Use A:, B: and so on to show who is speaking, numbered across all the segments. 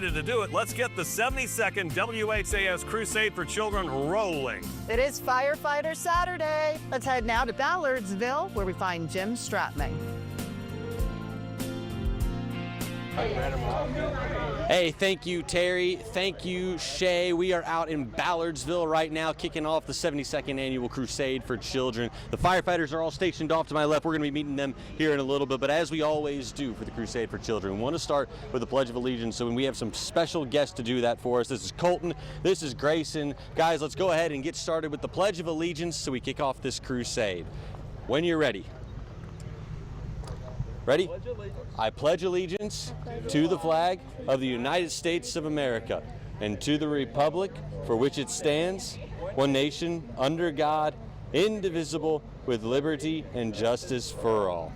A: ready to do it. Let's get the 72nd WHAS Crusade for Children rolling.
B: It is Firefighter Saturday. Let's head now to Ballardsville, where we find Jim Stratman.
C: Hey, thank you, Terry. Thank you, Shay. We are out in Ballardsville right now, kicking off the 72nd Annual Crusade for Children. The firefighters are all stationed off to my left. We're going to be meeting them here in a little bit, but as we always do for the Crusade for Children, we want to start with the Pledge of Allegiance, so we have some special guests to do that for us. This is Colton. This is Grayson. Guys, let's go ahead and get started with the Pledge of Allegiance so we kick off this crusade. When you're ready. Ready? I pledge allegiance to the flag of the United States of America and to the republic for which it stands, one nation, under God, indivisible, with liberty and justice for all.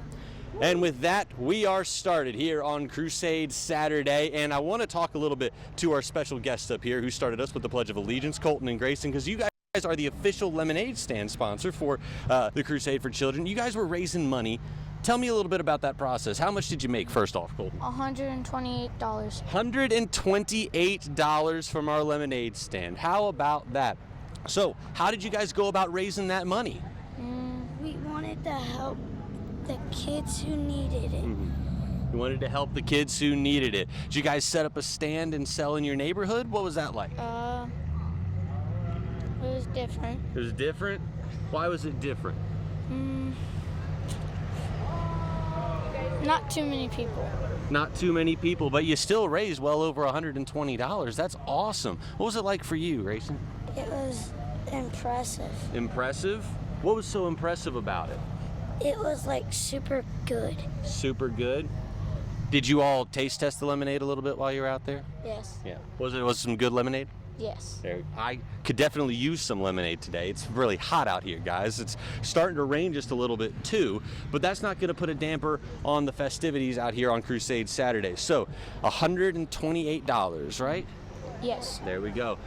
C: And with that, we are started here on Crusade Saturday, and I want to talk a little bit to our special guests up here who started us with the Pledge of Allegiance, Colton and Grayson, because you guys are the official lemonade stand sponsor for the Crusade for Children. You guys were raising money. Tell me a little bit about that process. How much did you make first off, Colton?
D: $128.
C: $128 from our lemonade stand. How about that? So, how did you guys go about raising that money?
D: We wanted to help the kids who needed it.
C: You wanted to help the kids who needed it. Did you guys set up a stand and sell in your neighborhood? What was that like?
D: It was different.
C: It was different? Why was it different?
D: Not too many people.
C: Not too many people, but you still raised well over $120. That's awesome. What was it like for you, Grayson?
D: It was impressive.
C: Impressive? What was so impressive about it?
D: It was like super good.
C: Super good? Did you all taste test the lemonade a little bit while you were out there?
D: Yes.
C: Yeah. Was some good lemonade?
D: Yes.
C: I could definitely use some lemonade today. It's really hot out here, guys. It's starting to rain just a little bit too, but that's not going to put a damper on the festivities out here on Crusade Saturday. So $128, right?
D: Yes.
C: There we go.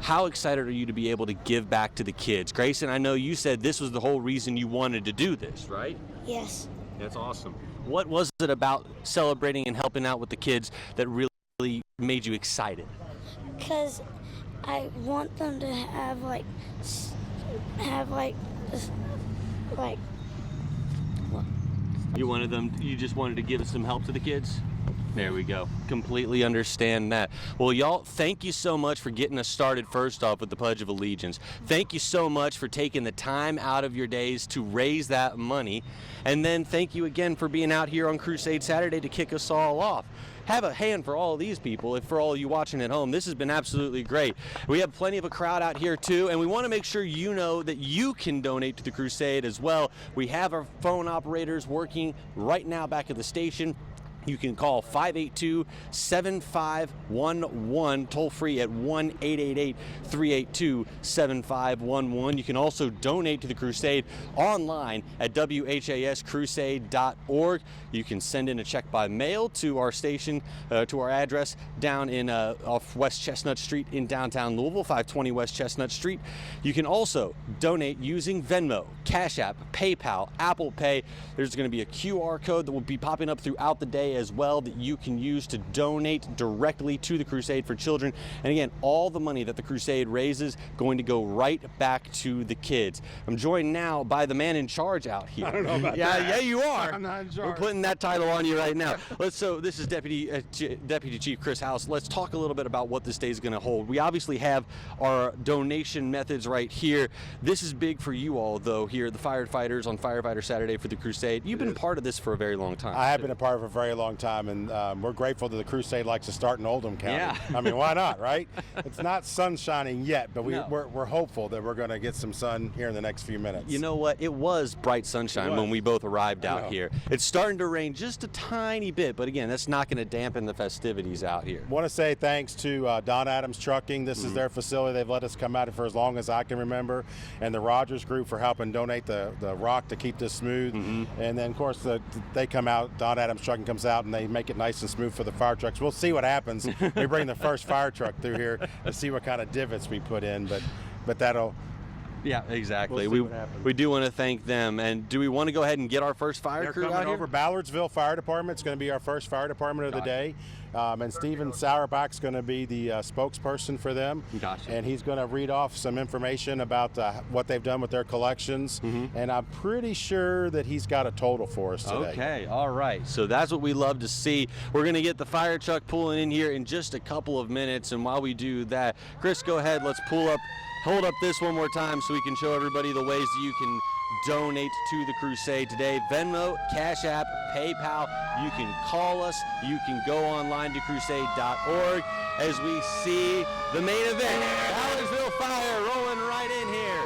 C: How excited are you to be able to give back to the kids? Grayson, I know you said this was the whole reason you wanted to do this, right?
D: Yes.
C: That's awesome. What was it about celebrating and helping out with the kids that really made you excited?
D: Because I want them to have like
C: You just wanted to give some help to the kids? There we go. Completely understand that. Well, y'all, thank you so much for getting us started first off with the Pledge of Allegiance. Thank you so much for taking the time out of your days to raise that money. And then thank you again for being out here on Crusade Saturday to kick us all off. Have a hand for all of these people. If for all of you watching at home, this has been absolutely great. We have plenty of a crowd out here too, and we want to make sure you know that you can donate to the Crusade as well. We have our phone operators working right now back at the station. You can call 582-7511, toll free at 1-888-382-7511. You can also donate to the Crusade online at whascrusade.org. You can send in a check by mail to our station, to our address down in off West Chestnut Street in downtown Louisville, 520 West Chestnut Street. You can also donate using Venmo, Cash App, PayPal, Apple Pay. There's going to be a QR code that will be popping up throughout the day as well that you can use to donate directly to the Crusade for Children. And again, all the money that the Crusade raises going to go right back to the kids. I'm joined now by the man in charge out here.
E: I don't know about that.
C: Yeah, you are.
E: I'm not in charge.
C: We're putting that title on you right now. So this is Deputy Chief Chris House. Let's talk a little bit about what this day is going to hold. We obviously have our donation methods right here. This is big for you all, though, here, the firefighters on Firefighter Saturday for the Crusade. You've been part of this for a very long time.
E: I have been a part of it for a very long time, and we're grateful that the Crusade likes to start in Oldham County.
C: Yeah.
E: I mean, why not, right? It's not sun shining yet, but
C: No.
E: we're hopeful that we're going to get some sun here in the next few minutes.
C: You know what? It was bright sunshine when we both arrived out here. It's starting to rain just a tiny bit, but again, that's not going to dampen the festivities out here.
E: Want to say thanks to Don Adams Trucking. This is their facility. They've let us come out for as long as I can remember, and the Rogers Group for helping donate the rock to keep this smooth. And then, of course, they come out, Don Adams Trucking comes out, and they make it nice and smooth for the fire trucks. We'll see what happens. We bring the first fire truck through here to see what kind of divots we put in, but that'll...
C: Yeah, exactly.
E: We'll see what happens.
C: We do want to thank them. And do we want to go ahead and get our first fire
E: They're
C: crew
E: coming
C: out here?
E: over. Ballardsville Fire Department. It's going to be our first fire department of the day. And Steven Sauerback's going to be the spokesperson for them.
C: Gotcha.
E: And he's going to read off some information about what they've done with their collections. And I'm pretty sure that he's got a total for us today.
C: Okay, all right. So that's what we love to see. We're going to get the fire truck pulling in here in just a couple of minutes. And while we do that, Chris, go ahead. Let's hold up this one more time so we can show everybody the ways that you can donate to the Crusade today. Venmo, Cash App, PayPal. You can call us. You can go online to crusade.org as we see the main event. Ballardsville Fire rolling right in here.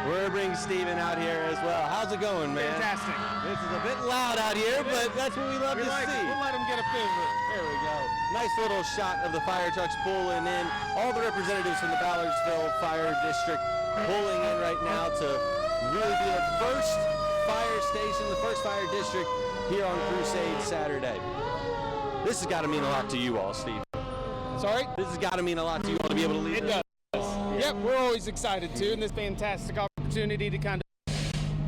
C: We're going to bring Steven out here as well. How's it going, man?
F: Fantastic.
C: This is a bit loud out here, but that's what we love to see.
F: We'll let them get a feel of it.
C: There we go. Nice little shot of the fire trucks pulling in. All the representatives from the Ballardsville Fire District pulling in right now to really be the first fire station, the first fire district here on Crusade Saturday. This has got to mean a lot to you all, Steve.
F: Sorry?
C: This has got to mean a lot to you all to be able to lead
F: It
C: this.
F: does. Yep, we're always excited too, and this fantastic opportunity to kind of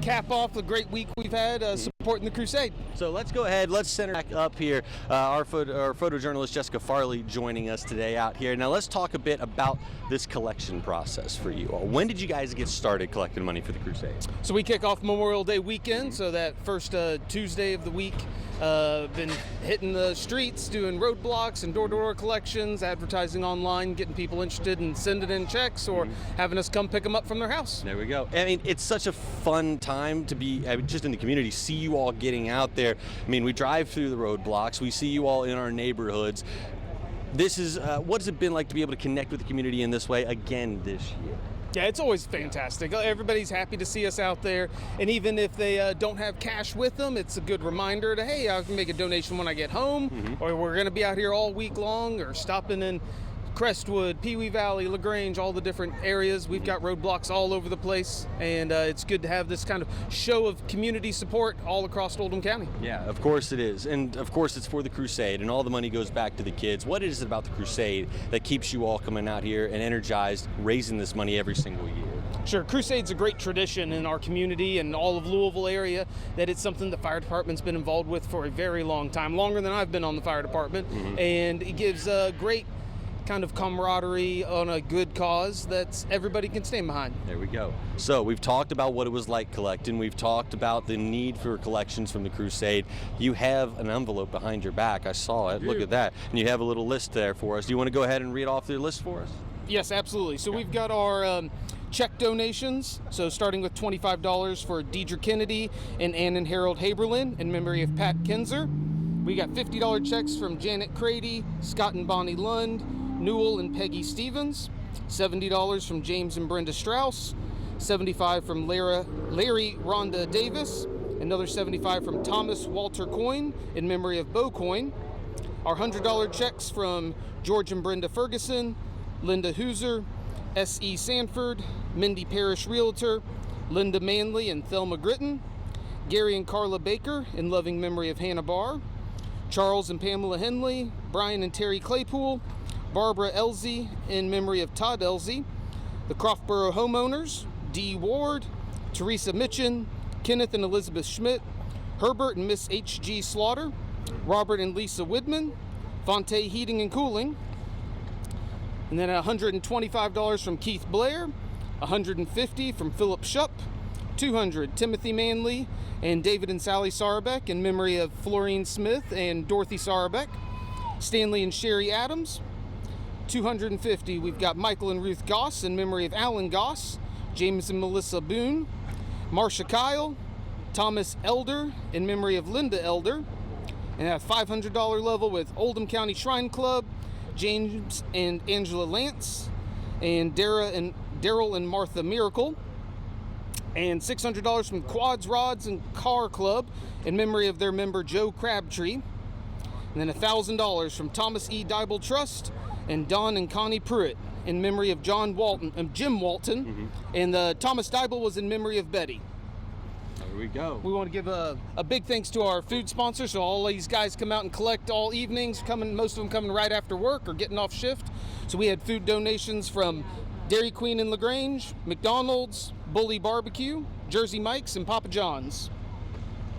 F: cap off the great week we've had supporting the Crusade.
C: So let's go ahead, let's center back up here. Our photojournalist Jessica Farley joining us today out here. Now let's talk a bit about this collection process for you all. When did you guys get started collecting money for the Crusade?
F: So we kick off Memorial Day weekend, so that first Tuesday of the week, been hitting the streets, doing roadblocks and door-to-door collections, advertising online, getting people interested in sending in checks or having us come pick them up from their house.
C: There we go. I mean, it's such a fun time to be just in the community, see you all getting out there. I mean, we drive through the roadblocks, we see you all in our neighborhoods. This is, what has it been like to be able to connect with the community in this way again this year?
F: Yeah, it's always fantastic. Everybody's happy to see us out there, and even if they don't have cash with them, it's a good reminder to, hey, I can make a donation when I get home, or we're going to be out here all week long, or stopping in Crestwood, Pee Wee Valley, LaGrange, all the different areas. We've got roadblocks all over the place, and it's good to have this kind of show of community support all across Oldham County.
C: Yeah, of course it is. And of course it's for the Crusade, and all the money goes back to the kids. What is it about the Crusade that keeps you all coming out here and energized, raising this money every single year?
F: Sure, Crusade's a great tradition in our community and all of Louisville area, that it's something the fire department's been involved with for a very long time, longer than I've been on the fire department, and it gives a great kind of camaraderie on a good cause that everybody can stand behind.
C: There we go. So we've talked about what it was like collecting. We've talked about the need for collections from the Crusade. You have an envelope behind your back. I saw it. Look at that. And you have a little list there for us. Do you want to go ahead and read off the list for us?
F: Yes, absolutely. So we've got our check donations. So starting with $25 for Deidre Kennedy and Ann and Harold Haberlin in memory of Pat Kinzer. We got $50 checks from Janet Crady, Scott and Bonnie Lund, Newell and Peggy Stevens, $70 from James and Brenda Strauss, $75 from Larry Rhonda Davis, another $75 from Thomas Walter Coyne in memory of Bo Coyne, our $100 checks from George and Brenda Ferguson, Linda Hooser, S.E. Sanford, Mindy Parrish Realtor, Linda Manley and Thelma Gritton, Gary and Carla Baker in loving memory of Hannah Barr, Charles and Pamela Henley, Brian and Terry Claypool, Barbara Elsie in memory of Todd Elsie, the Croftboro Homeowners, Dee Ward, Teresa Mitchin, Kenneth and Elizabeth Schmidt, Herbert and Miss H.G. Slaughter, Robert and Lisa Widman, Fonte Heating and Cooling, and then $125 from Keith Blair, $150 from Philip Shupp, $200 Timothy Manley and David and Sally Sarbeck in memory of Florine Smith and Dorothy Sarbeck, Stanley and Sherry Adams, $250 we've got Michael and Ruth Goss in memory of Alan Goss, James and Melissa Boone, Marcia Kyle, Thomas Elder in memory of Linda Elder, and at $500 level with Oldham County Shrine Club, James and Angela Lance, and Daryl and Martha Miracle, and $600 from Quads, Rods, and Car Club in memory of their member Joe Crabtree, and then $1,000 from Thomas E. Dibble Trust and Don and Connie Pruitt in memory of Jim Walton, and Thomas Dibble was in memory of Betty.
C: There we go.
F: We want to give a big thanks to our food sponsors. So all these guys come out and collect all evenings, most of them coming right after work or getting off shift. So we had food donations from Dairy Queen in LaGrange, McDonald's, Bully Barbecue, Jersey Mike's, and Papa John's.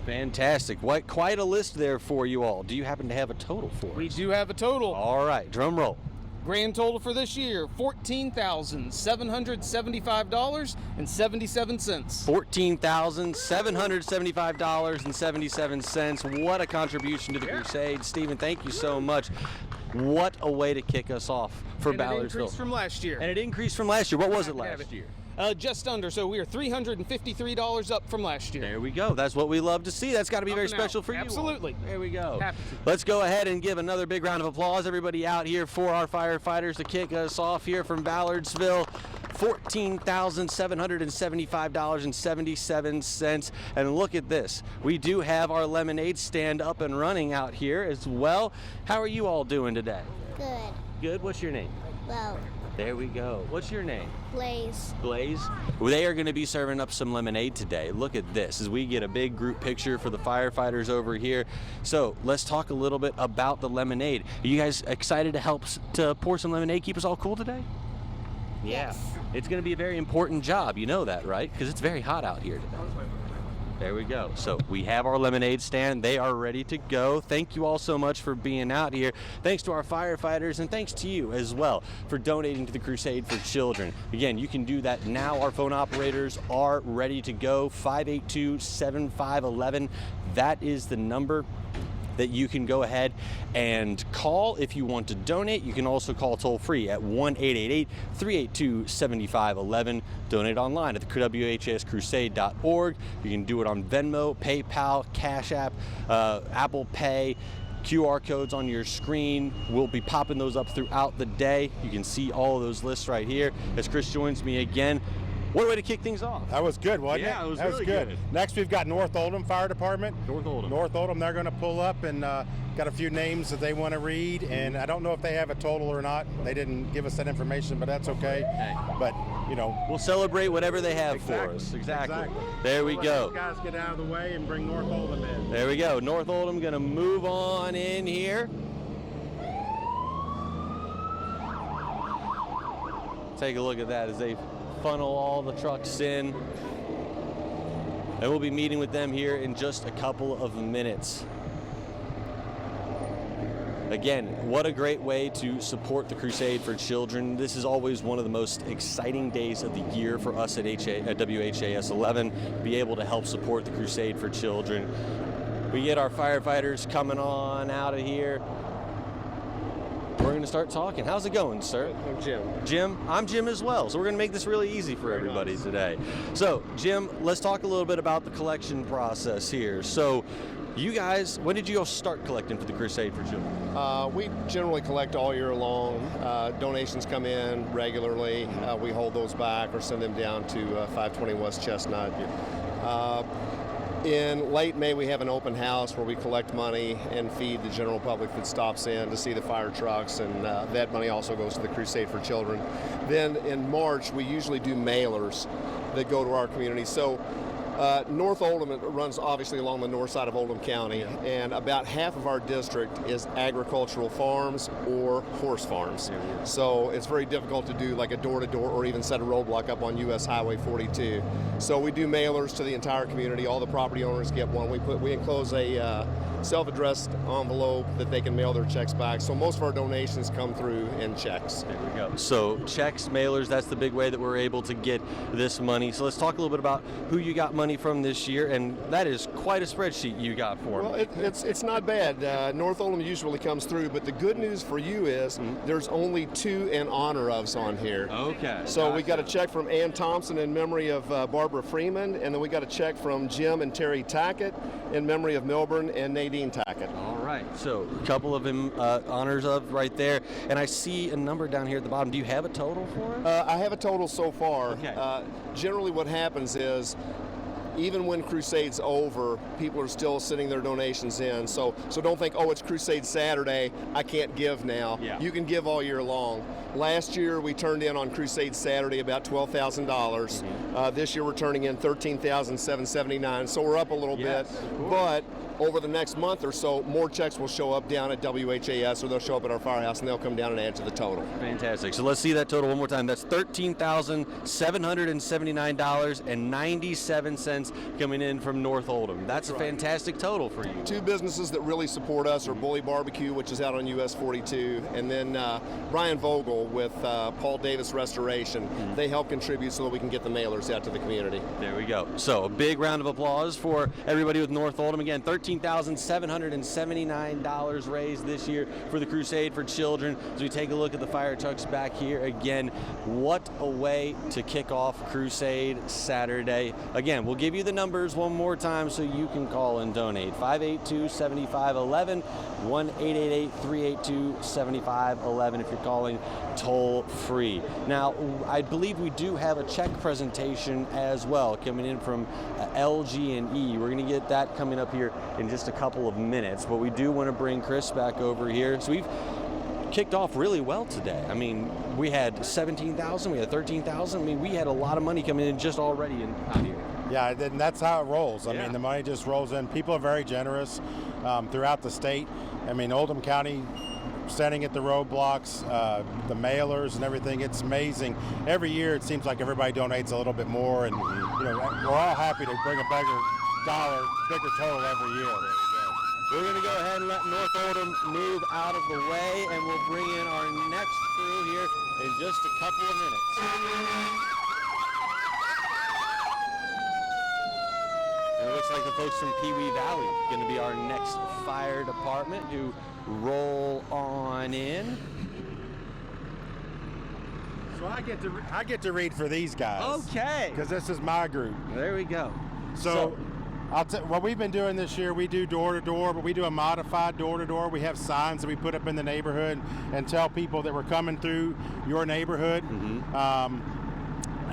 C: Fantastic. Quite a list there for you all. Do you happen to have a total for us?
F: We do have a total.
C: All right, drum roll.
F: Grand total for this year, $14,775.77.
C: $14,775.77. What a contribution to the Crusade. Stephen, thank you so much. What a way to kick us off for
F: And
C: Ballardsville.
F: it increased from last year.
C: And it increased from last year. What was it last year?
F: Just under, so we are $353 up from last year.
C: There we go. That's what we love to see. That's got to be very special for you.
F: Absolutely.
C: There we go.
F: Happy to.
C: Let's go ahead and give another big round of applause, everybody out here, for our firefighters to kick us off here from Ballardsville. $14,775.77. And look at this. We do have our lemonade stand up and running out here as well. How are you all doing today?
D: Good.
C: Good. What's your name?
D: Well,
C: There we go. What's your name?
D: Blaze.
C: Blaze. Well, they are going to be serving up some lemonade today. Look at this as we get a big group picture for the firefighters over here. So let's talk a little bit about the lemonade. Are you guys excited to help to pour some lemonade, keep us all cool today? Yeah.
D: Yes.
C: It's going to be a very important job. You know that, right? Because it's very hot out here today. There we go. So we have our lemonade stand. They are ready to go. Thank you all so much for being out here. Thanks to our firefighters, and thanks to you as well for donating to the Crusade for Children. Again, you can do that now. Our phone operators are ready to go. 582-7511. That is the number that you can go ahead and call if you want to donate. You can also call toll free at 1-888-382-7511. Donate online at the WHAScrusade.org. You can do it on Venmo, PayPal, Cash App, Apple Pay. QR codes on your screen. We'll be popping those up throughout the day. You can see all of those lists right here. As Chris joins me again, what a way to kick things off.
E: That was good, wasn't it?
C: Yeah, it was
E: that
C: really
E: was good.
C: good.
E: Next, we've got North Oldham Fire Department.
C: North Oldham.
E: North Oldham, they're going to pull up and got a few names that they want to read. And I don't know if they have a total or not. They didn't give us that information, but that's okay.
C: Hey.
E: But, you know.
C: We'll celebrate whatever they have for
E: Exactly.
C: us. Exactly.
E: Exactly.
C: There we
E: We'll
C: go.
E: let those guys get out of the way and bring North Oldham in.
C: There we go. North Oldham going to move on in here. Take a look at that as they funnel all the trucks in. And we'll be meeting with them here in just a couple of minutes. Again, what a great way to support the Crusade for Children. This is always one of the most exciting days of the year for us at WHAS 11, to be able to help support the Crusade for Children. We get our firefighters coming on out of here. We're going to start talking. How's it going, sir?
G: I'm Jim.
C: Jim? I'm Jim as well, so we're going to make this really easy for everybody today. So, Jim, let's talk a little bit about the collection process here. So, you guys, when did you all start collecting for the Crusade for Children?
G: We generally collect all year long. Donations come in regularly. We hold those back or send them down to 520 West Chestnut. In late May, we have an open house where we collect money and feed the general public that stops in to see the fire trucks, and that money also goes to the Crusade for Children. Then in March, we usually do mailers that go to our community. So North Oldham runs obviously along the north side of Oldham County, and about half of our district is agricultural farms or horse farms. So it's very difficult to do like a door-to-door or even set a roadblock up on US Highway 42. So we do mailers to the entire community. All the property owners get one. We enclose a self-addressed envelope that they can mail their checks back. So most of our donations come through in checks.
C: There we go. So checks, mailers, that's the big way that we're able to get this money. So let's talk a little bit about who you got money from this year, and that is quite a spreadsheet you got for me.
G: Well, it's not bad. North Oldham usually comes through, but the good news for you is there's only 2 in honor ofs on here.
C: Okay.
G: So we got a check from Ann Thompson in memory of Barbara Freeman, and then we got a check from Jim and Terry Tackett in memory of Milburn and Nadine Tackett.
C: All right. So a couple of them honors of right there, and I see a number down here at the bottom. Do you have a total for it?
G: I have a total so far.
C: Okay.
G: Generally what happens is even when Crusade's over, people are still sending their donations in. So don't think, oh, it's Crusade Saturday, I can't give now.
C: Yeah.
G: You can give all year long. Last year, we turned in on Crusade Saturday about $12,000. This year, we're turning in $13,779, so we're up a little
C: Yes,
G: bit.
C: of course.
G: But over the next month or so, more checks will show up down at WHAS, or they'll show up at our firehouse, and they'll come down and add to the total.
C: Fantastic. So let's see that total one more time. That's $13,779.97 coming in from North Oldham. That's a fantastic total for you.
G: Two businesses that really support us are Bully Barbecue, which is out on US 42, and then Brian Vogel with Paul Davis Restoration. They help contribute so that we can get the mailers out to the community.
C: There we go. So a big round of applause for everybody with North Oldham. Again, $13,779 raised this year for the Crusade for Children. As we take a look at the fire trucks back here again, what a way to kick off Crusade Saturday. Again, we'll give you the numbers one more time so you can call and donate. 582-7511, 1-888-382-7511 if you're calling toll free. Now, I believe we do have a check presentation as well coming in from LG&E. We're going to get that coming up here in just a couple of minutes, but we do want to bring Chris back over here. So we've kicked off really well today. I mean, we had 17,000, we had 13,000. I mean, we had a lot of money coming in just already out here.
E: Yeah, and that's how it rolls. I mean, the money just rolls in. People are very generous throughout the state. I mean, Oldham County standing at the roadblocks, the mailers and everything. It's amazing. Every year it seems like everybody donates a little bit more, and you know, we're all happy to bring a bigger total every year.
C: We're going to go ahead and let North Oldham move out of the way, and we'll bring in our next crew here in just a couple of minutes. And it looks like the folks from Pee Wee Valley are going to be our next fire department who roll on in.
E: So I get to read for these guys.
C: Okay.
E: Because this is my group.
C: There we go.
E: So what we've been doing this year, we do door-to-door, but we do a modified door-to-door. We have signs that we put up in the neighborhood and tell people that we're coming through your neighborhood. And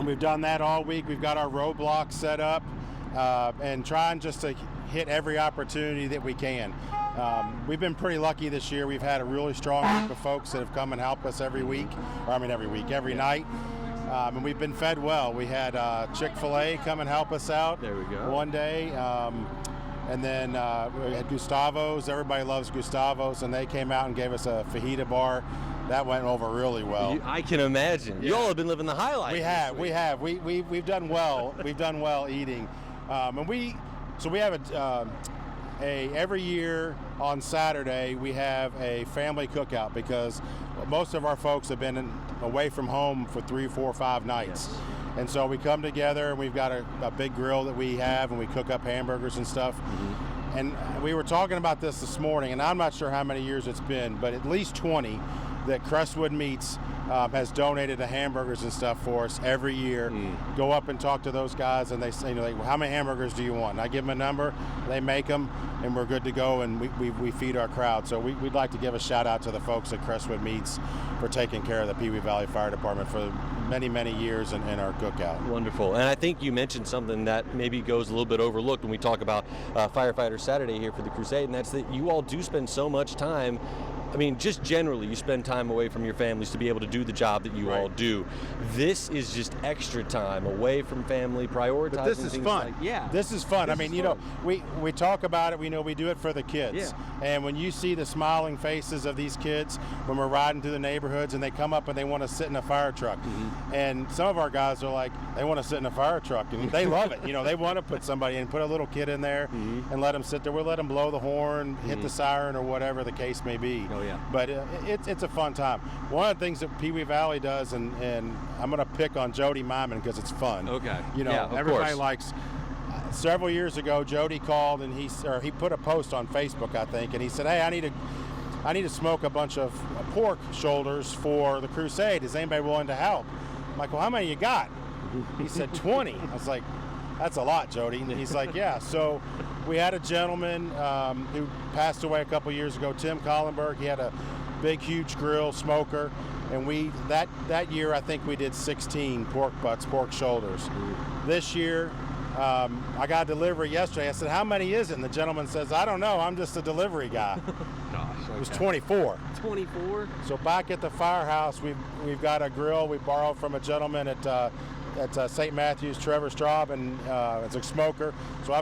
E: we've done that all week. We've got our roadblocks set up and trying just to hit every opportunity that we can. We've been pretty lucky this year. We've had a really strong group of folks that have come and helped us every night. And we've been fed well. We had Chick-fil-A come and help us out.
C: There we go.
E: One day. And then we had Gustavo's. Everybody loves Gustavo's, and they came out and gave us a fajita bar. That went over really well.
C: I can imagine. You all have been living the highlight.
E: We have. We've done well. We've done well eating. And we have every year on Saturday we have a family cookout because most of our folks have been away from home for 3, 4, 5 nights. Yes. And so we come together and we've got a big grill that we have, and we cook up hamburgers and stuff. And we were talking about this morning, and I'm not sure how many years it's been, but at least 20 that Crestwood Meats has donated the hamburgers and stuff for us every year. Go up and talk to those guys, and they say, well, how many hamburgers do you want? And I give them a number, they make them, and we're good to go, and we feed our crowd. So we'd like to give a shout out to the folks at Crestwood Meats for taking care of the Pee Wee Valley Fire Department for many, many years in our cookout.
C: Wonderful. And I think you mentioned something that maybe goes a little bit overlooked when we talk about Firefighter Saturday here for the Crusade, and that's that you all do spend so much time. I mean, just generally, you spend time away from your families to be able to do the job that you all do. This is just extra time away from family, prioritizing.
E: But this is
C: things
E: fun. This is fun. I mean, you know, we talk about it. We know we do it for the kids.
C: Yeah.
E: And when you see the smiling faces of these kids when we're riding through the neighborhoods and they come up and they want to sit in a fire truck, and some of our guys are like, they want to sit in a fire truck, and they love it. You know, they want to put somebody in, put a little kid in there, and let them sit there. We'll let them blow the horn, hit the siren, or whatever the case may be. But it's a fun time. One of the things that Pee Wee Valley does, and I'm going to pick on Jody Myman because it's fun.
C: Okay.
E: You know, everybody likes. Several years ago, Jody called and he put a post on Facebook, I think, and he said, "Hey, I need to smoke a bunch of pork shoulders for the Crusade. Is anybody willing to help?" I'm like, "Well, how many you got?" He said 20. I was like, "That's a lot, Jody." And he's like, "Yeah." So we had a gentleman who passed away a couple years ago, Tim Collenberg. He had a big, huge grill smoker, and that year I think we did 16 pork butts, pork shoulders. This year, I got a delivery yesterday. I said, "How many is it?" And the gentleman says, "I don't know. I'm just a delivery guy." It was 24.
C: 24.
E: So back at the firehouse, we've got a grill we borrowed from a gentleman at at St. Matthews, Trevor Straub, and it's a smoker. So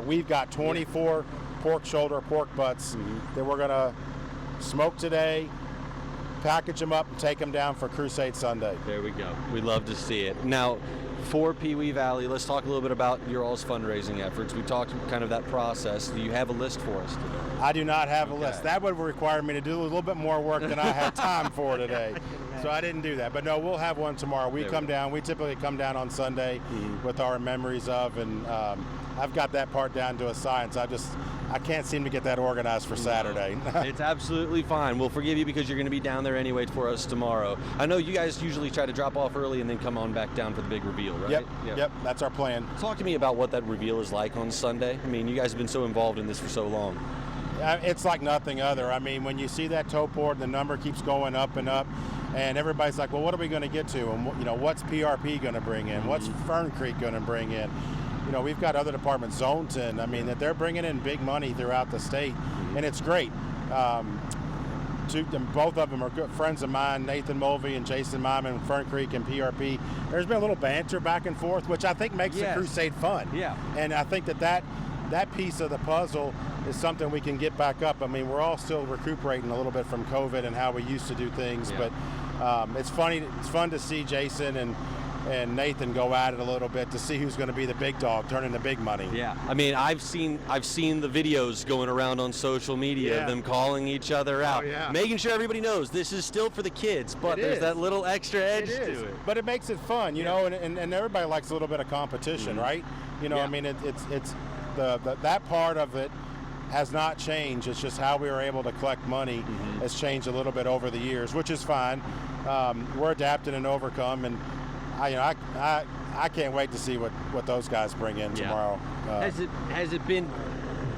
E: we've got 24 pork shoulder, pork butts that we're gonna smoke today, package them up, and take them down for Crusade Sunday.
C: There we go. We love to see it. Now, for Pee Wee Valley, let's talk a little bit about your all's fundraising efforts. We talked kind of that process. Do you have a list for us today?
E: I do not have a list. That would require me to do a little bit more work than I had time for today. So I didn't do that. But no, we'll have one tomorrow. We typically come down on Sunday with our memories of, and I've got that part down to a science. I can't seem to get that organized for Saturday.
C: It's absolutely fine. We'll forgive you because you're going to be down there anyway for us tomorrow. I know you guys usually try to drop off early and then come on back down for the big reveal, right?
E: Yep, that's our plan.
C: Talk to me about what that reveal is like on Sunday. I mean, you guys have been so involved in this for so long.
E: It's like nothing other. I mean, when you see that tote board, the number keeps going up and up, and everybody's like, well, what are we going to get to? And, what's PRP going to bring in? What's Fern Creek going to bring in? We've got other departments, Zonton, that they're bringing in big money throughout the state, and it's great. Both of them are good friends of mine, Nathan Mulvey and Jason Myman, Fern Creek and PRP. There's been a little banter back and forth, which I think makes the Crusade fun. Yeah. And I think that piece of the puzzle is something we can get back up. I mean, we're all still recuperating a little bit from COVID and how we used to do things, but it's funny. It's fun to see Jason and Nathan go at it a little bit to see who's going to be the big dog, turning the big money.
C: Yeah, I mean, I've seen the videos going around on social media of them calling each other out, making sure everybody knows this is still for the kids, but there's that little extra edge to it.
E: But it makes it fun, and everybody likes a little bit of competition, right? I mean, it's that part of it has not changed. It's just how we were able to collect money has changed a little bit over the years, which is fine. We're adapting and overcome, and I can't wait to see what those guys bring in tomorrow.
C: Has it been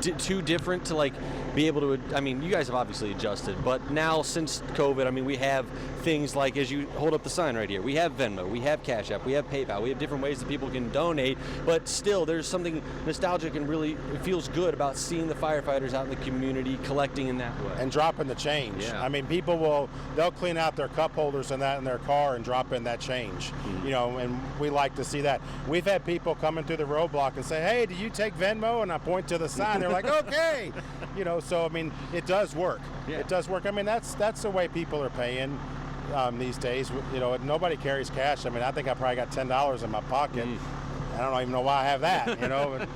C: too different to be able to? I mean, you guys have obviously adjusted, but now since COVID, I mean, we have things like, as you hold up the sign right here, we have Venmo, we have Cash App, we have PayPal, we have different ways that people can donate, but still there's something nostalgic and really it feels good about seeing the firefighters out in the community collecting in that way.
E: And dropping the change. Yeah. I mean, they'll clean out their cup holders and that in their car and drop in that change, and we like to see that. We've had people coming through the roadblock and say, hey, do you take Venmo? And I point to the sign, they're like, okay. So I mean, it does work. Yeah. It does work. I mean, that's the way people are paying these days. Nobody carries cash. I mean, I think I probably got $10 in my pocket. I don't even know why I have that.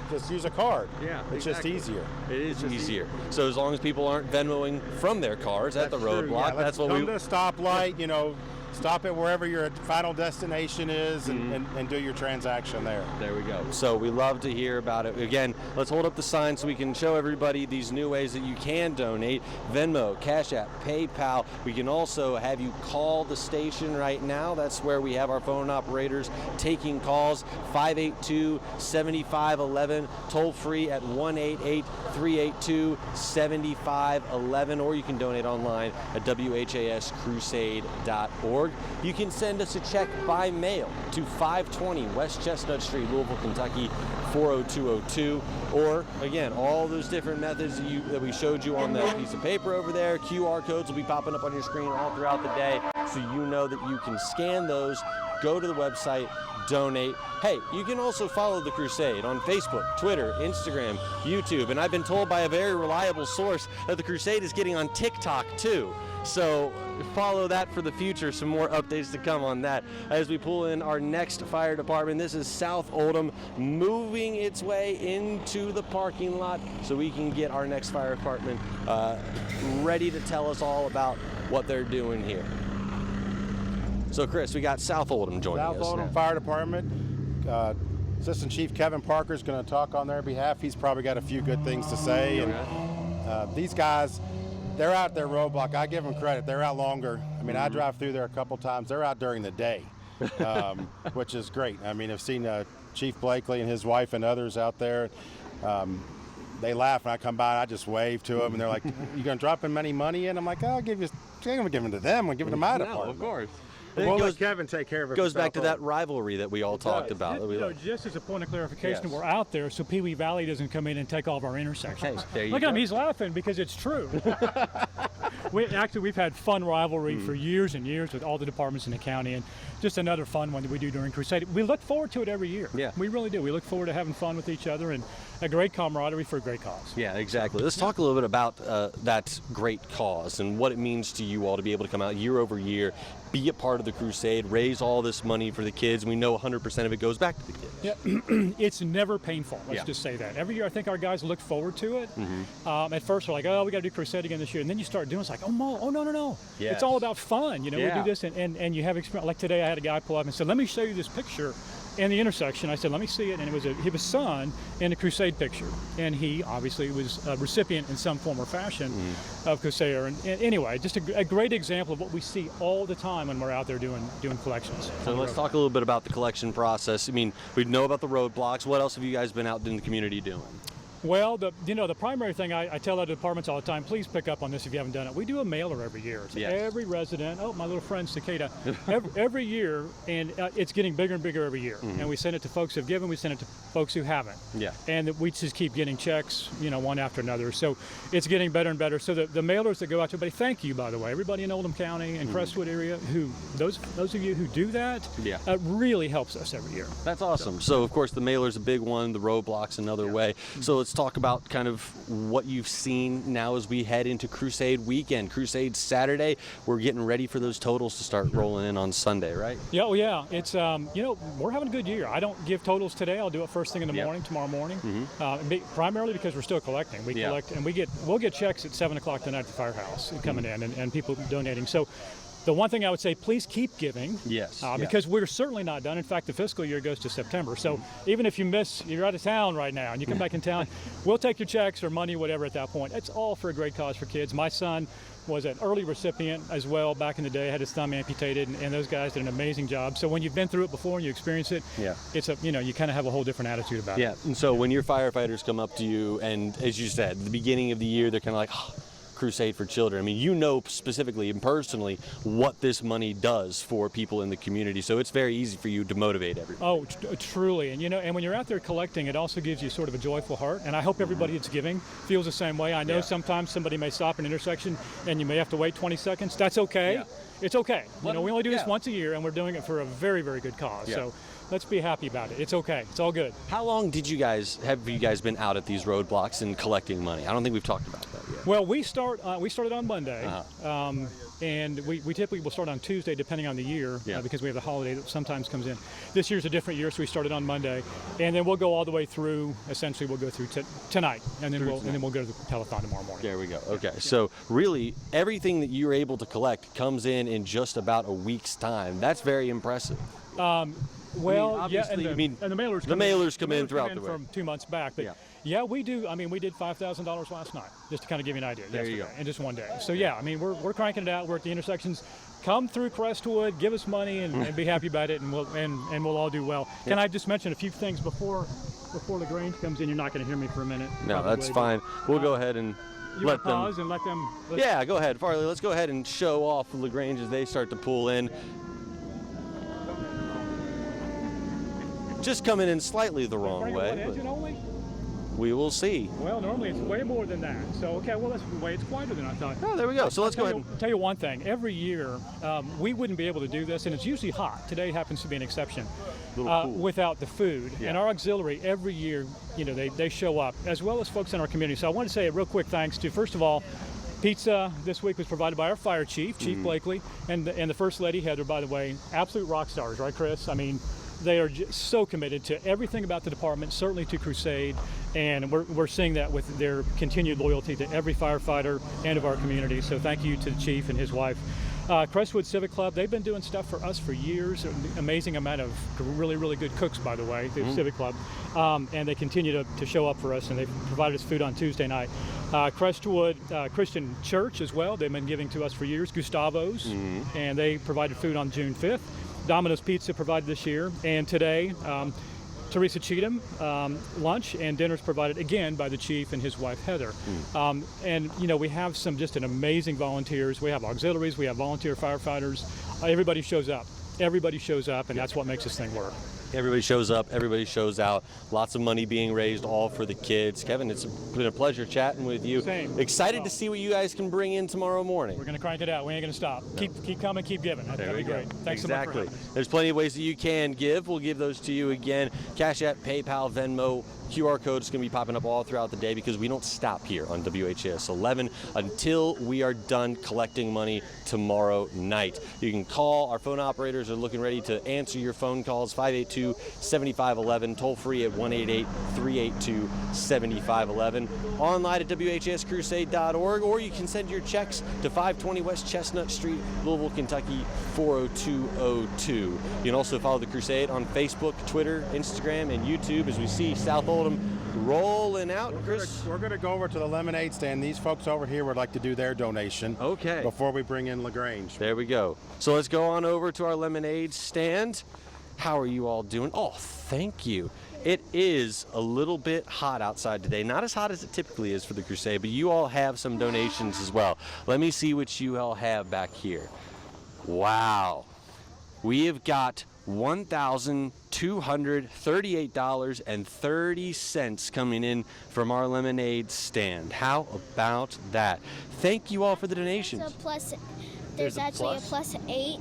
E: Just use a card. Yeah, it's just easier.
C: It is easier. So as long as people aren't Venmoing from their cars at the roadblock, that's what we.
E: Come to a stoplight. Stop it wherever your final destination is and do your transaction there.
C: There we go. So we love to hear about it. Again, let's hold up the sign so we can show everybody these new ways that you can donate. Venmo, Cash App, PayPal. We can also have you call the station right now. That's where we have our phone operators taking calls. 582-7511, toll free at 1-888-382-7511, or you can donate online at WHAScrusade.org. You can send us a check by mail to 520 West Chestnut Street, Louisville, Kentucky, 40202. Or, again, all those different methods that we showed you on that piece of paper over there. QR codes will be popping up on your screen all throughout the day, so you know that you can scan those, go to the website, donate. Hey, you can also follow the Crusade on Facebook, Twitter, Instagram, YouTube, and I've been told by a very reliable source that the Crusade is getting on TikTok too. So follow that for the future. Some more updates to come on that as we pull in our next fire department. This is South Oldham moving its way into the parking lot so we can get our next fire department ready to tell us all about what they're doing here. So Chris, we got South Oldham joining us.
E: South Oldham Fire Department. Assistant Chief Kevin Parker is going to talk on their behalf. He's probably got a few good things to say. And these guys, they're out their roadblock. I give them credit. They're out longer. I mean, I drive through there a couple times. They're out during the day, which is great. I mean, I've seen Chief Blakely and his wife and others out there. They laugh when I come by. I just wave to them, and they're like, "You gonna drop in any money in?" I'm like, "I'll give you. I'm gonna give them to them. I'm giving them my department."
C: Of course.
E: We'll let Kevin take care of it.
C: Goes back to that rivalry that we all talked about.
H: Just as a point of clarification, we're out there so Pee Wee Valley doesn't come in and take all of our intersections.
C: Hey, there you
H: Look
C: go.
H: at him, he's laughing because it's true. we've had fun rivalry for years and years with all the departments in the county, and just another fun one that we do during Crusade. We look forward to it every year.
C: Yeah.
H: We really do. We look forward to having fun with each other and a great camaraderie for a great cause.
C: Yeah, exactly. Let's talk a little bit about that great cause and what it means to you all to be able to come out year over year, be a part of the Crusade, raise all this money for the kids. We know 100% of it goes back to the kids.
H: Yeah, it's never painful. Let's
C: Yeah.
H: just say that. Every year, I think our guys look forward to it. At first, we're like, oh, we got to do Crusade again this year, and then you start doing it's like, oh no.
C: Yes.
H: It's all about fun. You know,
C: Yeah.
H: we do this, and you have experience. Like today, I had a guy pull up and said, let me show you this picture in the intersection. I said, let me see it, and it was his son in the Crusade picture, and he obviously was a recipient in some form or fashion of Crusade. And anyway, just a great example of what we see all the time when we're out there doing collections.
C: So let's talk a little bit about the collection process. I mean, we know about the roadblocks. What else have you guys been out in the community doing?
H: Well, the primary thing I tell other departments all the time, please pick up on this if you haven't done it. We do a mailer every year. It's
C: Yes.
H: every resident, my little friend Cicada, every year, and it's getting bigger and bigger every year. And we send it to folks who've given, we send it to folks who haven't.
C: Yeah.
H: And we just keep getting checks, one after another. So it's getting better and better. So the mailers that go out to everybody, thank you, by the way, everybody in Oldham County and Crestwood area, those of you who do that,
C: Yeah.
H: really helps us every year.
C: That's awesome. So of course, the mailer's a big one, the roadblocks another way. So let's talk about kind of what you've seen now as we head into Crusade weekend. Crusade Saturday, we're getting ready for those totals to start rolling in on Sunday, right?
H: Yeah, well, yeah. It's we're having a good year. I don't give totals today. I'll do it first thing in the morning, tomorrow morning. Primarily because we're still collecting. We collect, and we'll get checks at 7 o'clock tonight at the firehouse coming in, and people donating. So the one thing I would say, please keep giving.
C: Yes.
H: Because we're certainly not done. In fact, the fiscal year goes to September. So even if you're out of town right now and you come back in town, we'll take your checks or money, whatever at that point. It's all for a great cause for kids. My son was an early recipient as well back in the day, had his thumb amputated, and those guys did an amazing job. So when you've been through it before and you experience it, it's you kind of have a whole different attitude about it.
C: Yeah, and so when your firefighters come up to you, and as you said, at the beginning of the year, they're kind of like, Crusade for Children. I mean, you know specifically and personally what this money does for people in the community, so it's very easy for you to motivate everybody.
H: Oh, truly. And and when you're out there collecting, it also gives you sort of a joyful heart, and I hope everybody that's giving feels the same way. I know sometimes somebody may stop an intersection and you may have to wait 20 seconds. That's okay. Yeah. It's okay. We only do this once a year, and we're doing it for a very, very good cause. Yeah. So let's be happy about it. It's okay. It's all good.
C: How long have you guys been out at these roadblocks and collecting money? I don't think we've talked about that yet.
H: Well, we started on Monday, and we typically will start on Tuesday depending on the year because we have the holiday that sometimes comes in. This year's a different year, so we started on Monday, and then we'll go all the way through. Essentially, we'll go through tonight, and then we'll go to the telethon tomorrow morning.
C: There we go. Okay, so really everything that you're able to collect comes in just about a week's time. That's very impressive.
H: Well,
C: obviously,
H: and the mailers
C: come in throughout the week.
H: From 2 months back, but we do. I mean, we did $5,000 last night, just to kind of give you an idea.
C: There you go.
H: In just one day. So I mean, we're cranking it out. We're at the intersections. Come through Crestwood, give us money, and be happy about it, and we'll all do well. Can I just mention a few things before LaGrange comes in? You're not going to hear me for a minute.
C: No, that's fine. We'll go ahead and let them
H: pause and let them.
C: Yeah, go ahead, Farley. Let's go ahead and show off LaGrange as they start to pull in. Just coming in slightly the wrong way. We will see.
H: Well, normally it's way more than that. So, okay, well, it's quieter than I thought.
C: Oh, there we go. So let's go ahead and
H: tell you one thing. Every year, we wouldn't be able to do this, and it's usually hot. Today happens to be an exception. Without the food. And our auxiliary, every year, they show up, as well as folks in our community. So I want to say a real quick thanks to, first of all, pizza this week was provided by our fire chief, Chief Blakely, and the First Lady, Heather, by the way, absolute rock stars, right, Chris? I mean, they are just so committed to everything about the department, certainly to Crusade, and we're seeing that with their continued loyalty to every firefighter and of our community. So thank you to the chief and his wife. Crestwood Civic Club, they've been doing stuff for us for years. An amazing amount of really, really good cooks, by the way, the Civic Club. And they continue to show up for us, and they've provided us food on Tuesday night. Crestwood Christian Church as well, they've been giving to us for years, Gustavo's, and they provided food on June 5th. Domino's Pizza provided this year, and today Teresa Cheatham, lunch and dinners provided again by the chief and his wife Heather. And we have just an amazing volunteers. We have auxiliaries, we have volunteer firefighters. Everybody shows up, and that's what makes this thing work.
C: Everybody shows up, everybody shows out. Lots of money being raised, all for the kids. Kevin, it's been a pleasure chatting with you.
H: Same.
C: Excited to see what you guys can bring in tomorrow morning.
H: We're going to crank it out. We ain't going to stop. Keep coming, keep giving. That'd be great. Thanks so much for having us.
C: There's plenty of ways that you can give. We'll give those to you again. Cash App, PayPal, Venmo, QR code is going to be popping up all throughout the day because we don't stop here on WHAS 11 until we are done collecting money tomorrow night. You can call. Our phone operators are looking ready to answer your phone calls. 582-7511, toll free at 1-888-382-7511. Online at WHSCrusade.org, or you can send your checks to 520 West Chestnut Street, Louisville, Kentucky 40202. You can also follow the Crusade on Facebook, Twitter, Instagram, and YouTube as we see South Oldham rolling out. Chris?
E: We're going to go over to the lemonade stand. These folks over here would like to do their donation.
C: Okay.
E: Before we bring in LaGrange.
C: There we go. So let's go on over to our lemonade stand. How are you all doing? Oh, thank you. It is a little bit hot outside today. Not as hot as it typically is for the Crusade, but you all have some donations as well. Let me see what you all have back here. Wow. We have got $1,238.30 coming in from our lemonade stand. How about that? Thank you all for the donations.
D: So plus,
C: There's a
D: actually
C: plus?
D: a +8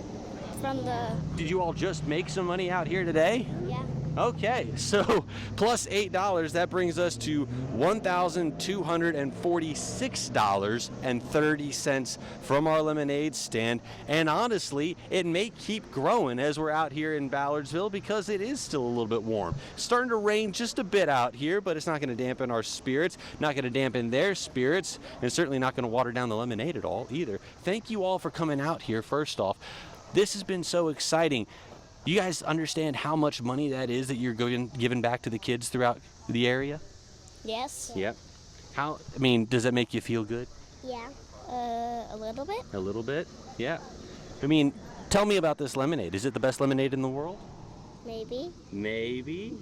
D: from the.
C: Did you all just make some money out here today?
D: Yeah.
C: Okay, so plus $8, that brings us to $1,246.30 from our lemonade stand. And honestly, it may keep growing as we're out here in Ballardsville because it is still a little bit warm. It's starting to rain just a bit out here, but it's not going to dampen our spirits, not going to dampen their spirits, and certainly not going to water down the lemonade at all either. Thank you all for coming out here, first off. This has been so exciting. You guys understand how much money that is that you're giving back to the kids throughout the area?
D: Yes.
C: Yep. Does that make you feel good?
D: Yeah. A little bit.
C: A little bit? Yeah. Tell me about this lemonade. Is it the best lemonade in the world?
D: Maybe.
C: Maybe?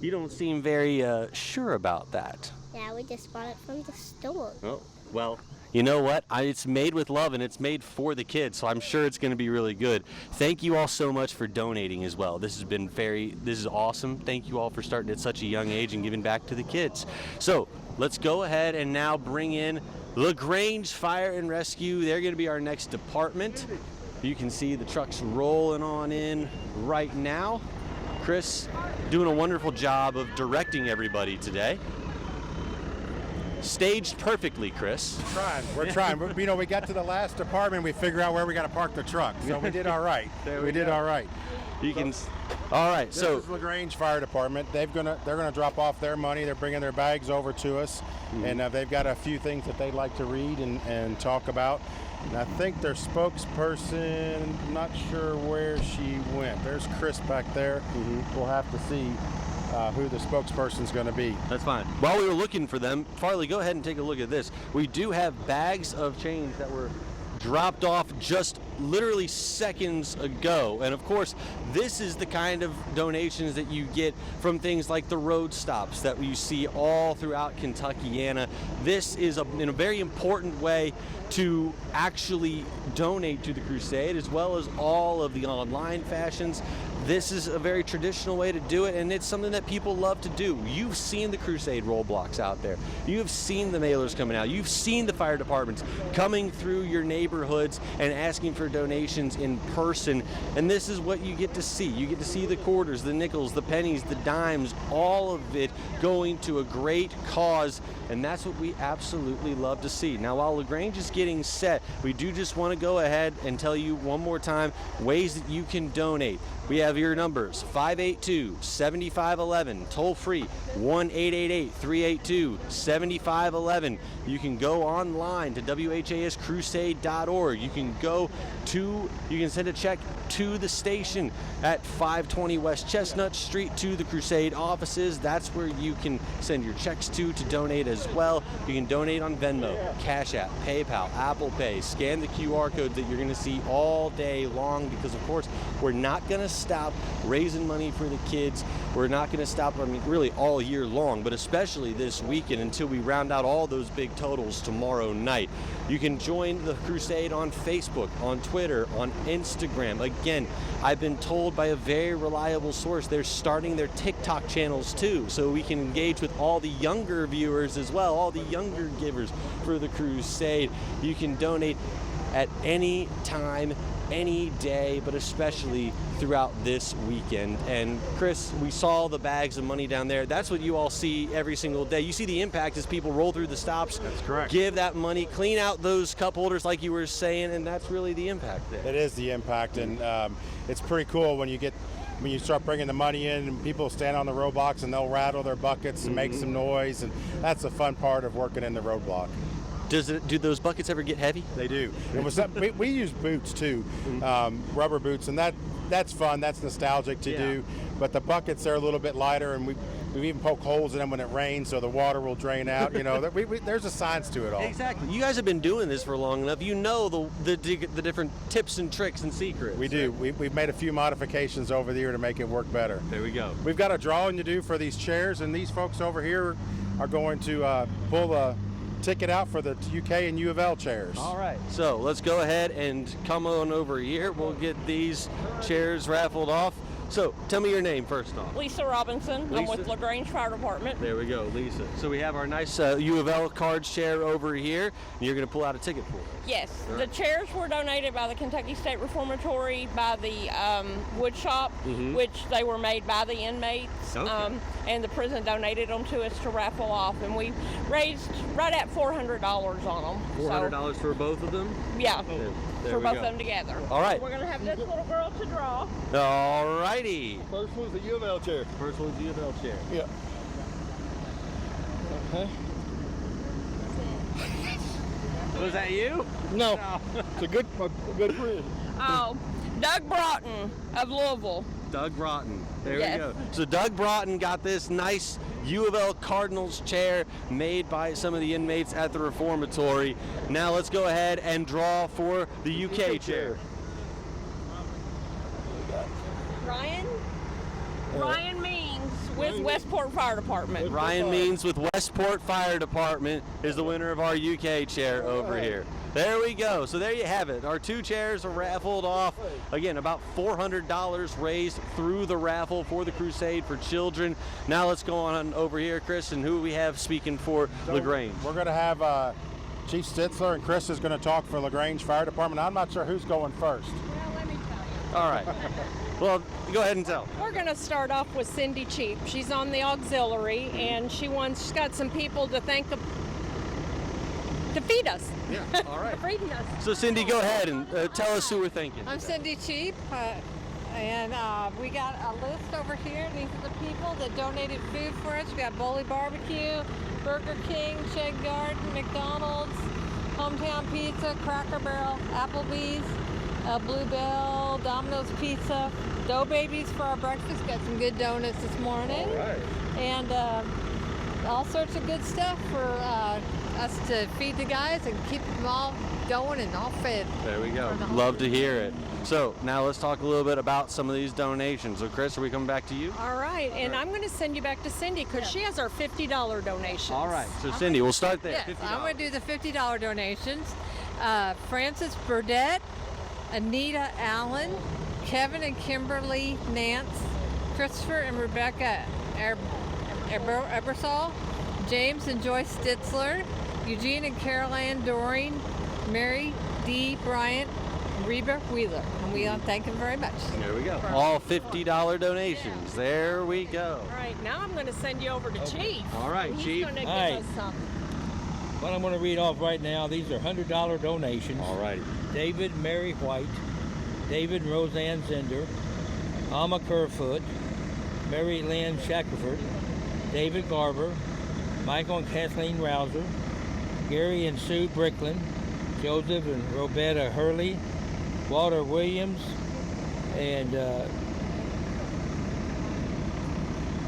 C: You don't seem very sure about that.
D: Yeah, we just bought it from the store.
C: Oh, well. You know what? It's made with love and it's made for the kids, so I'm sure it's going to be really good. Thank you all so much for donating as well. This is awesome. Thank you all for starting at such a young age and giving back to the kids. So let's go ahead and now bring in LaGrange Fire and Rescue. They're going to be our next department. You can see the trucks rolling on in right now. Chris doing a wonderful job of directing everybody today. Staged perfectly, Chris.
E: We're trying. We got to the last department. We figured out where we got to park the truck. So we did all right. we did all right.
C: All right.
E: This is LaGrange Fire Department. They're gonna drop off their money. They're bringing their bags over to us, and they've got a few things that they'd like to read and talk about. And I think their spokesperson, I'm not sure where she went. There's Chris back there. We'll have to see who the spokesperson's going to be.
C: That's fine. While we were looking for them, Farley, go ahead and take a look at this. We do have bags of change that were dropped off just literally seconds ago. And of course, this is the kind of donations that you get from things like the road stops that you see all throughout Kentuckiana. This is in a very important way to actually donate to the Crusade, as well as all of the online fashions. This is a very traditional way to do it, and it's something that people love to do. You've seen the Crusade roadblocks out there. You've seen the mailers coming out. You've seen the fire departments coming through your neighborhoods and asking for donations in person, and this is what you get to see. You get to see the quarters, the nickels, the pennies, the dimes, all of it going to a great cause, and that's what we absolutely love to see. Now, while LaGrange is getting set, we do just want to go ahead and tell you one more time ways that you can donate. We have your numbers, 582-7511, toll free, 1-888-382-7511. You can go online to WHAScrusade.org. You can send a check to the station at 520 West Chestnut Street to the Crusade offices. That's where you can send your checks to donate as well. You can donate on Venmo, Cash App, PayPal, Apple Pay. Scan the QR codes that you're going to see all day long because, of course, we're not going to stop raising money for the kids. We're not going to stop, really all year long, but especially this weekend until we round out all those big totals tomorrow night. You can join the Crusade on Facebook, on Twitter, on Instagram. Again, I've been told by a very reliable source they're starting their TikTok channels too, so we can engage with all the younger viewers as well, all the younger givers for the Crusade. You can donate at any time, any day, but especially throughout this weekend. And Chris, we saw the bags of money down there. That's what you all see every single day. You see the impact as people roll through the stops.
E: That's correct.
C: Give that money, clean out those cup holders like you were saying, and that's really the impact there.
E: It is the impact, and it's pretty cool when you start bringing the money in and people stand on the roadblocks and they'll rattle their buckets and make some noise, and that's the fun part of working in the roadblock.
C: Do those buckets ever get heavy?
E: They do. We use boots too, rubber boots, and that's fun. That's nostalgic to do. But the buckets are a little bit lighter, and we even poke holes in them when it rains, so the water will drain out. You know, there's a science to it all.
C: Exactly. You guys have been doing this for long enough. You know the different tips and tricks and secrets.
E: We do. We've made a few modifications over the year to make it work better.
C: There we go.
E: We've got a drawing to do for these chairs, and these folks over here are going to pull a ticket out for the UK and U of L chairs.
C: All right. So let's go ahead and come on over here. We'll get these chairs raffled off. So tell me your name first off.
I: Lisa Robinson. I'm with LaGrange Fire Department.
C: There we go, Lisa. So we have our nice U of L card chair over here, and you're going to pull out a ticket for us.
I: Yes. The chairs were donated by the Kentucky State Reformatory, by the wood shop, which they were made by the inmates.
C: Okay.
I: And the prison donated them to us to raffle off, and we raised right at $400 on them.
C: $400 for both of them?
I: Yeah.
C: There
I: for
C: we
I: both
C: go.
I: of them together.
C: All right.
I: So we're going to have this little girl to draw.
C: All righty.
G: First one's the U of L chair.
C: First one's the U of L chair.
G: Yeah.
C: Okay. Was that you?
G: No. It's a good friend.
I: Oh, Doug Broughton of Louisville.
C: Doug Broughton. There
I: Yes.
C: we go. So Doug Broughton got this nice U of L Cardinals chair made by some of the inmates at the reformatory. Now let's go ahead and draw for the UK chair.
I: Ryan Means with Westport Fire Department.
C: Ryan Means with Westport Fire Department is the winner of our UK chair over here. There we go. So there you have it. Our two chairs are raffled off. Again, about $400 raised through the raffle for the Crusade for Children. Now let's go on over here, Chris, and who we have speaking for LaGrange.
E: We're going to have Chief Stitzler, and Chris is going to talk for LaGrange Fire Department. I'm not sure who's going first.
I: Well, let me tell you.
C: All right. Well, go ahead and tell.
I: We're going to start off with Cindy Cheap. She's on the auxiliary, and she's got some people to thank to feed us.
C: Yeah, all right.
I: Feeding us.
C: So Cindy, go ahead and tell us who we're thanking.
J: I'm Cindy Cheap, and we got a list over here. These are the people that donated food for us. We got Bully Barbecue, Burger King, Shed Garden, McDonald's, Hometown Pizza, Cracker Barrel, Applebee's, Blue Bell, Domino's Pizza, Dough Babies for our breakfast. Got some good donuts this morning.
C: All right.
J: And all sorts of good stuff for us to feed the guys and keep them all going and all fed.
C: There we go. Love to hear it. So now let's talk a little bit about some of these donations. So Chris, are we coming back to you?
I: All right, and I'm going to send you back to Cindy because she has our $50 donations.
C: All right. So Cindy, we'll start there.
J: Yes,
C: $50.
J: I'm going to do the $50 donations. Francis Burdett, Anita Allen, Kevin and Kimberly Nance, Christopher and Rebecca Ebersol, James and Joyce Stitzler, Eugene and Caroline Doring, Mary D. Bryant, Reba Wheeler. And we thank them very much.
C: There we go. All $50 donations. There we go.
I: All right, now I'm going to send you over to Chief.
C: All right,
I: He's
C: Chief.
I: going to give
K: All right.
I: us some.
K: What I'm going to read off right now, these are $100 donations.
C: All righty.
K: David and Mary White, David and Roseanne Zender, Alma Kerfoot, Mary Lynn Shackelford, David Garber, Michael and Kathleen Rouser, Gary and Sue Brickland, Joseph and Roberta Hurley, Walter Williams, and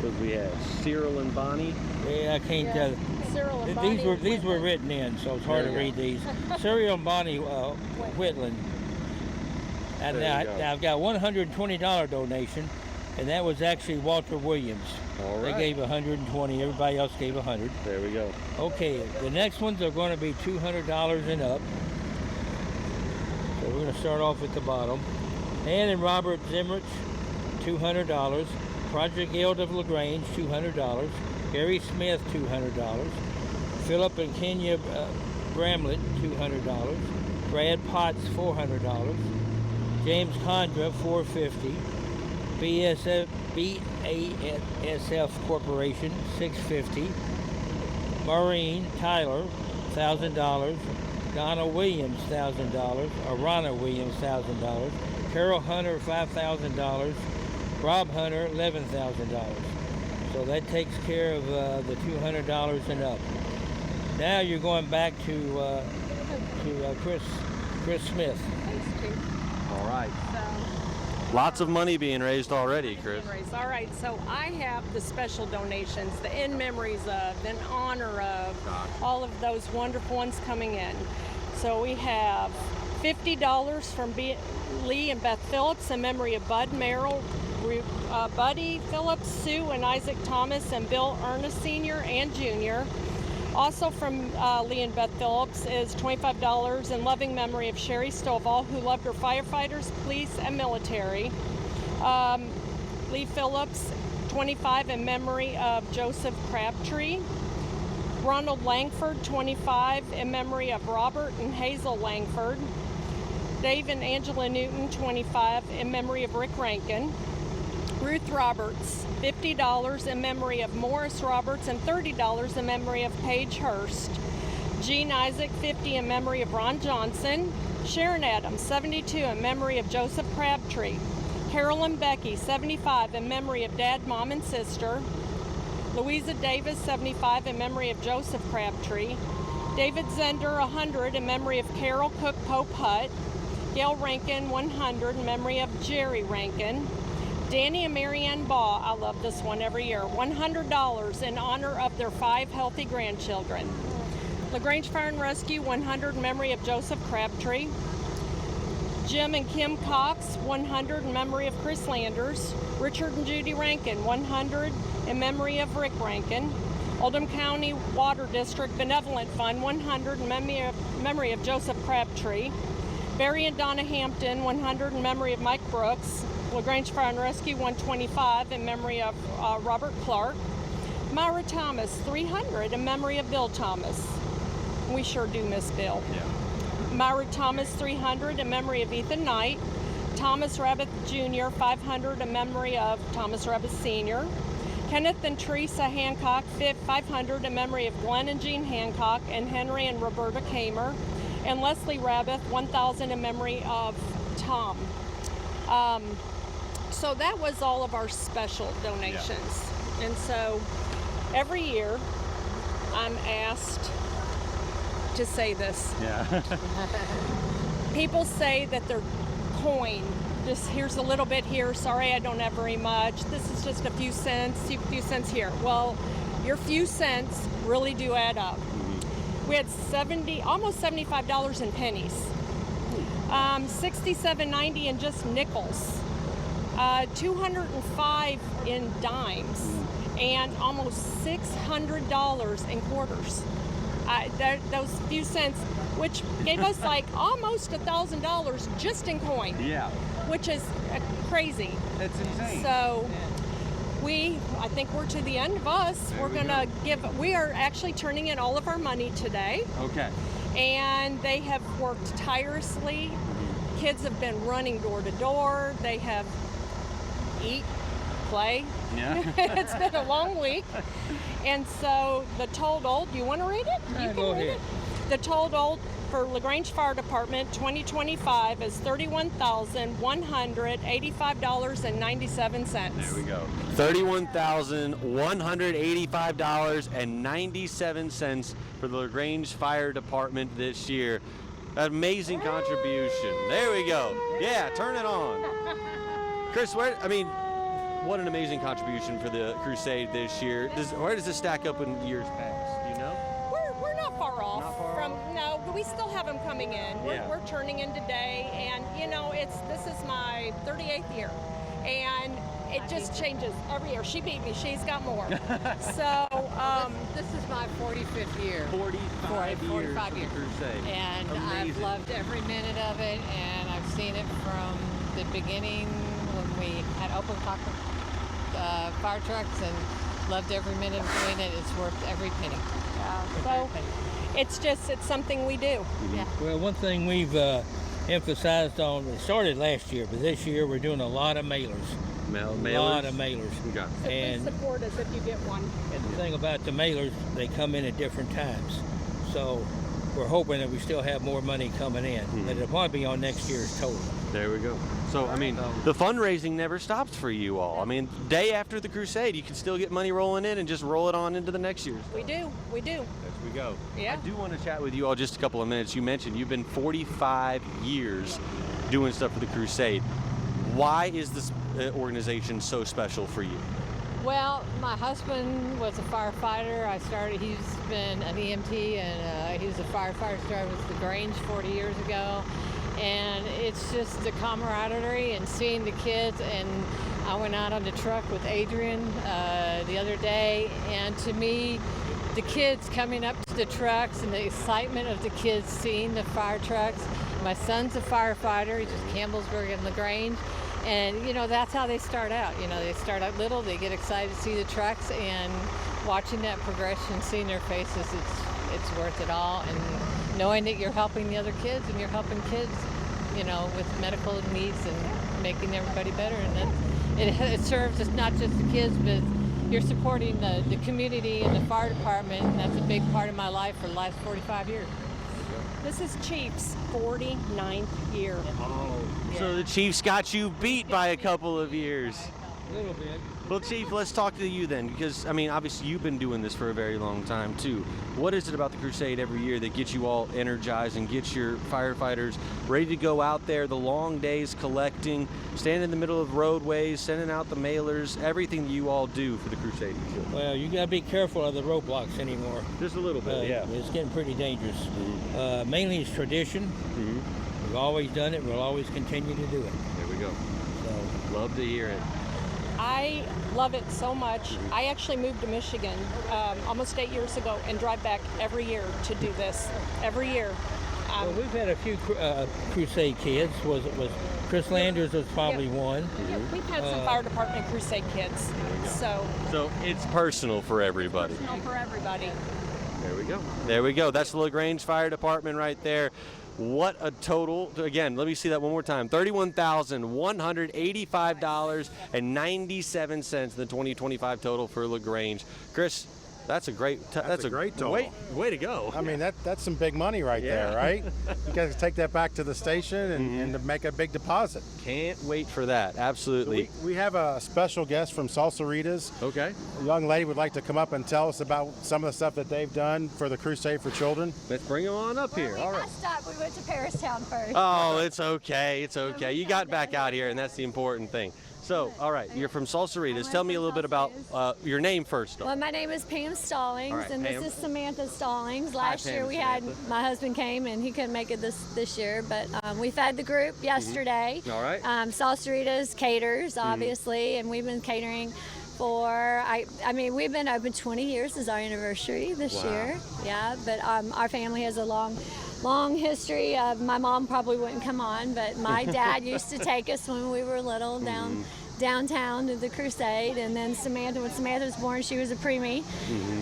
C: What do we have? Cyril and Bonnie.
K: yeah, I can't tell.
I: Cyril and Bonnie
K: These were
I: Whitland.
K: written in, so it's hard to read these. Cyril and Bonnie Whitland. And
C: There
K: now,
C: you go.
K: now I've got $120 donation, and that was actually Walter Williams.
C: All
K: They
C: right.
K: gave 120. Everybody else gave 100.
C: There we go.
K: Okay, the next ones are going to be $200 and up. So we're going to start off at the bottom. Ann and Robert Zimrich, $200. Project Guild of LaGrange, $200. Gary Smith, $200. Philip and Kenya Bramlett, $200. Brad Potts, $400. James Condra, $450. BASF Corporation, $650. Maureen Tyler, $1,000. Donna Williams, $1,000. Arana Williams, $1,000. Carol Hunter, $5,000. Rob Hunter, $11,000. So that takes care of the $200 and up. Now you're going back to Chris Smith.
I: Thanks, Chief.
C: All right. Lots of money being raised already, Chris.
I: All right, so I have the special donations, the in memories of, in honor of, all of those wonderful ones coming in. So we have $50 from Lee and Beth Phillips in memory of Bud Merrill, Buddy Phillips, Sue and Isaac Thomas, and Bill Ernest Sr. and Jr. Also from Lee and Beth Phillips is $25 in loving memory of Sherry Stovall, who loved her firefighters, police, and military. Lee Phillips, $25 in memory of Joseph Crabtree. Ronald Langford, $25 in memory of Robert and Hazel Langford. Dave and Angela Newton, $25 in memory of Rick Rankin. Ruth Roberts, $50 in memory of Morris Roberts and $30 in memory of Paige Hurst. Gene Isaac, $50 in memory of Ron Johnson. Sharon Adams, $72 in memory of Joseph Crabtree. Carolyn Becky, $75 in memory of Dad, Mom, and Sister. Louisa Davis, $75 in memory of Joseph Crabtree. David Zender, $100 in memory of Carol Cook Pope Hutt. Gail Rankin, $100 in memory of Jerry Rankin. Danny and Marianne Baugh, I love this one every year, $100 in honor of their 5 healthy grandchildren. LaGrange Fire and Rescue, $100 in memory of Joseph Crabtree. Jim and Kim Cox, $100 in memory of Chris Landers. Richard and Judy Rankin, $100 in memory of Rick Rankin. Oldham County Water District Benevolent Fund, $100 in memory of Joseph Crabtree. Barry and Donna Hampton, $100 in memory of Mike Brooks. LaGrange Fire and Rescue, $125 in memory of Robert Clark. Myra Thomas, $300 in memory of Bill Thomas. We sure do miss Bill.
C: Yeah.
I: Myra Thomas, $300 in memory of Ethan Knight. Thomas Rabbit Jr., $500 in memory of Thomas Rabbit Sr. Kenneth and Teresa Hancock, $500 in memory of Glenn and Jean Hancock and Henry and Roberta Kamer. And Leslie Rabbit, $1,000 in memory of Tom. So that was all of our special donations. Yeah. And so every year I'm asked to say this.
C: Yeah.
I: People say that their coin, just here's a little bit here, sorry I don't have very much, this is just a few cents here. Well, your few cents really do add up. We had almost $75 in pennies, $67.90 in just nickels, $205 in dimes, and almost $600 in quarters. Those few cents, which gave us like almost $1,000 just in coin.
C: Yeah.
I: Which is crazy.
C: That's insane.
I: So I think we're to the end of us. We are actually turning in all of our money today.
C: Okay.
I: And they have worked tirelessly. Kids have been running door to door. They have eat, play.
C: Yeah.
I: It's been a long week. And so the total, do you want to read it?
K: You can read it.
I: The total for LaGrange Fire Department 2025 is $31,185.97.
C: There we go. $31,185.97 for the LaGrange Fire Department this year. Amazing contribution. There we go. Yeah, turn it on. Chris, what an amazing contribution for the Crusade this year. Where does this stack up in years past? Do you know?
I: We're not far off. No, we still have them coming in. We're turning in today, and this is my 38th year, and it just changes every year. She beat me. She's got more. So
J: this is my 45th year.
C: 45 years of the Crusade.
J: And
C: Amazing.
J: I've loved every minute of it, and I've seen it from the beginning when we had open cockpit fire trucks and loved every minute of doing it. It's worth every penny.
I: So it's something we do.
J: Yeah.
K: Well, one thing we've emphasized on, it started last year, but this year we're doing a lot of mailers.
C: Mailers?
K: A lot of mailers.
C: Okay.
I: So
K: And-
I: please support us if you get one.
K: And the thing about the mailers, they come in at different times. So we're hoping that we still have more money coming in, but it'll probably be on next year's total.
C: There we go. So, I mean, the fundraising never stops for you all. I mean, day after the Crusade, you can still get money rolling in and just roll it on into the next year's.
I: We do.
C: As we go.
I: Yeah.
C: I do want to chat with you all just a couple of minutes. You mentioned you've been 45 years doing stuff for the Crusade. Why is this organization so special for you?
J: Well, my husband was a firefighter. He's been an EMT and he was a firefighter, started with the Grange 40 years ago. And it's just the camaraderie and seeing the kids. And I went out on the truck with Adrian the other day, and to me, the kids coming up to the trucks and the excitement of the kids seeing the fire trucks. My son's a firefighter. He's at Campbellsburg and LaGrange. And, you know, that's how they start out. You know, they start out little, they get excited to see the trucks, and watching that progression, seeing their faces, it's worth it all. And knowing that you're helping the other kids and you're helping kids, you know, with medical needs and making everybody better. And then it serves as not just the kids, but you're supporting the community and the fire department. And that's a big part of my life for the last 45 years.
I: This is Chief's 49th year.
C: So the Chiefs got you beat by a couple of years.
K: A little bit.
C: Well, Chief, let's talk to you then, because, I mean, obviously you've been doing this for a very long time, too. What is it about the Crusade every year that gets you all energized and gets your firefighters ready to go out there, the long days collecting, standing in the middle of roadways, sending out the mailers, everything that you all do for the Crusade?
K: Well, you gotta be careful of the roadblocks anymore.
C: Just a little bit, yeah.
K: It's getting pretty dangerous. Mainly it's tradition. We've always done it. We'll always continue to do it.
C: There we go.
K: So
C: love to hear it.
I: I love it so much. I actually moved to Michigan almost 8 years ago and drive back every year to do this. Every year.
K: well, we've had a few Crusade kids. Was Chris Landers was probably one.
I: Yeah, we've had some fire department Crusade kids. So
C: it's personal for everybody.
I: personal for everybody.
C: There we go. There we go. That's the LaGrange Fire Department right there. What a total. Again, let me see that one more time. $31,185.97 in the 2025 total for LaGrange. Chris, that's a great
E: That's a great total.
C: Way to go.
E: I mean, that's some big money right there, right? You guys take that back to the station and to make a big deposit.
C: Can't wait for that. Absolutely.
E: We have a special guest from Salsaritas.
C: Okay.
E: A young lady would like to come up and tell us about some of the stuff that they've done for the Crusade for Children.
C: Let's bring them on up here. All right.
L: We went to Paristown first.
C: Oh, it's okay. It's okay. You got back out here, and that's the important thing. So, all right, you're from Salsaritas. Tell me a little bit about your name first.
L: Well, my name is Pam Stallings,
C: All right,
L: and
C: Pam.
L: this is Samantha Stallings. Last
C: Pam
L: year
C: and
L: we had,
C: Samantha.
L: my husband came and he couldn't make it this year, but we fed the group yesterday.
C: All right.
L: Salsaritas caters, obviously, and we've been catering for, I mean, we've been open 20 years is our anniversary this year. Yeah, but our family has a long history of, my mom probably wouldn't come on, but my dad used to take us when we were little downtown to the Crusade, and then Samantha, when Samantha was born, she was a preemie,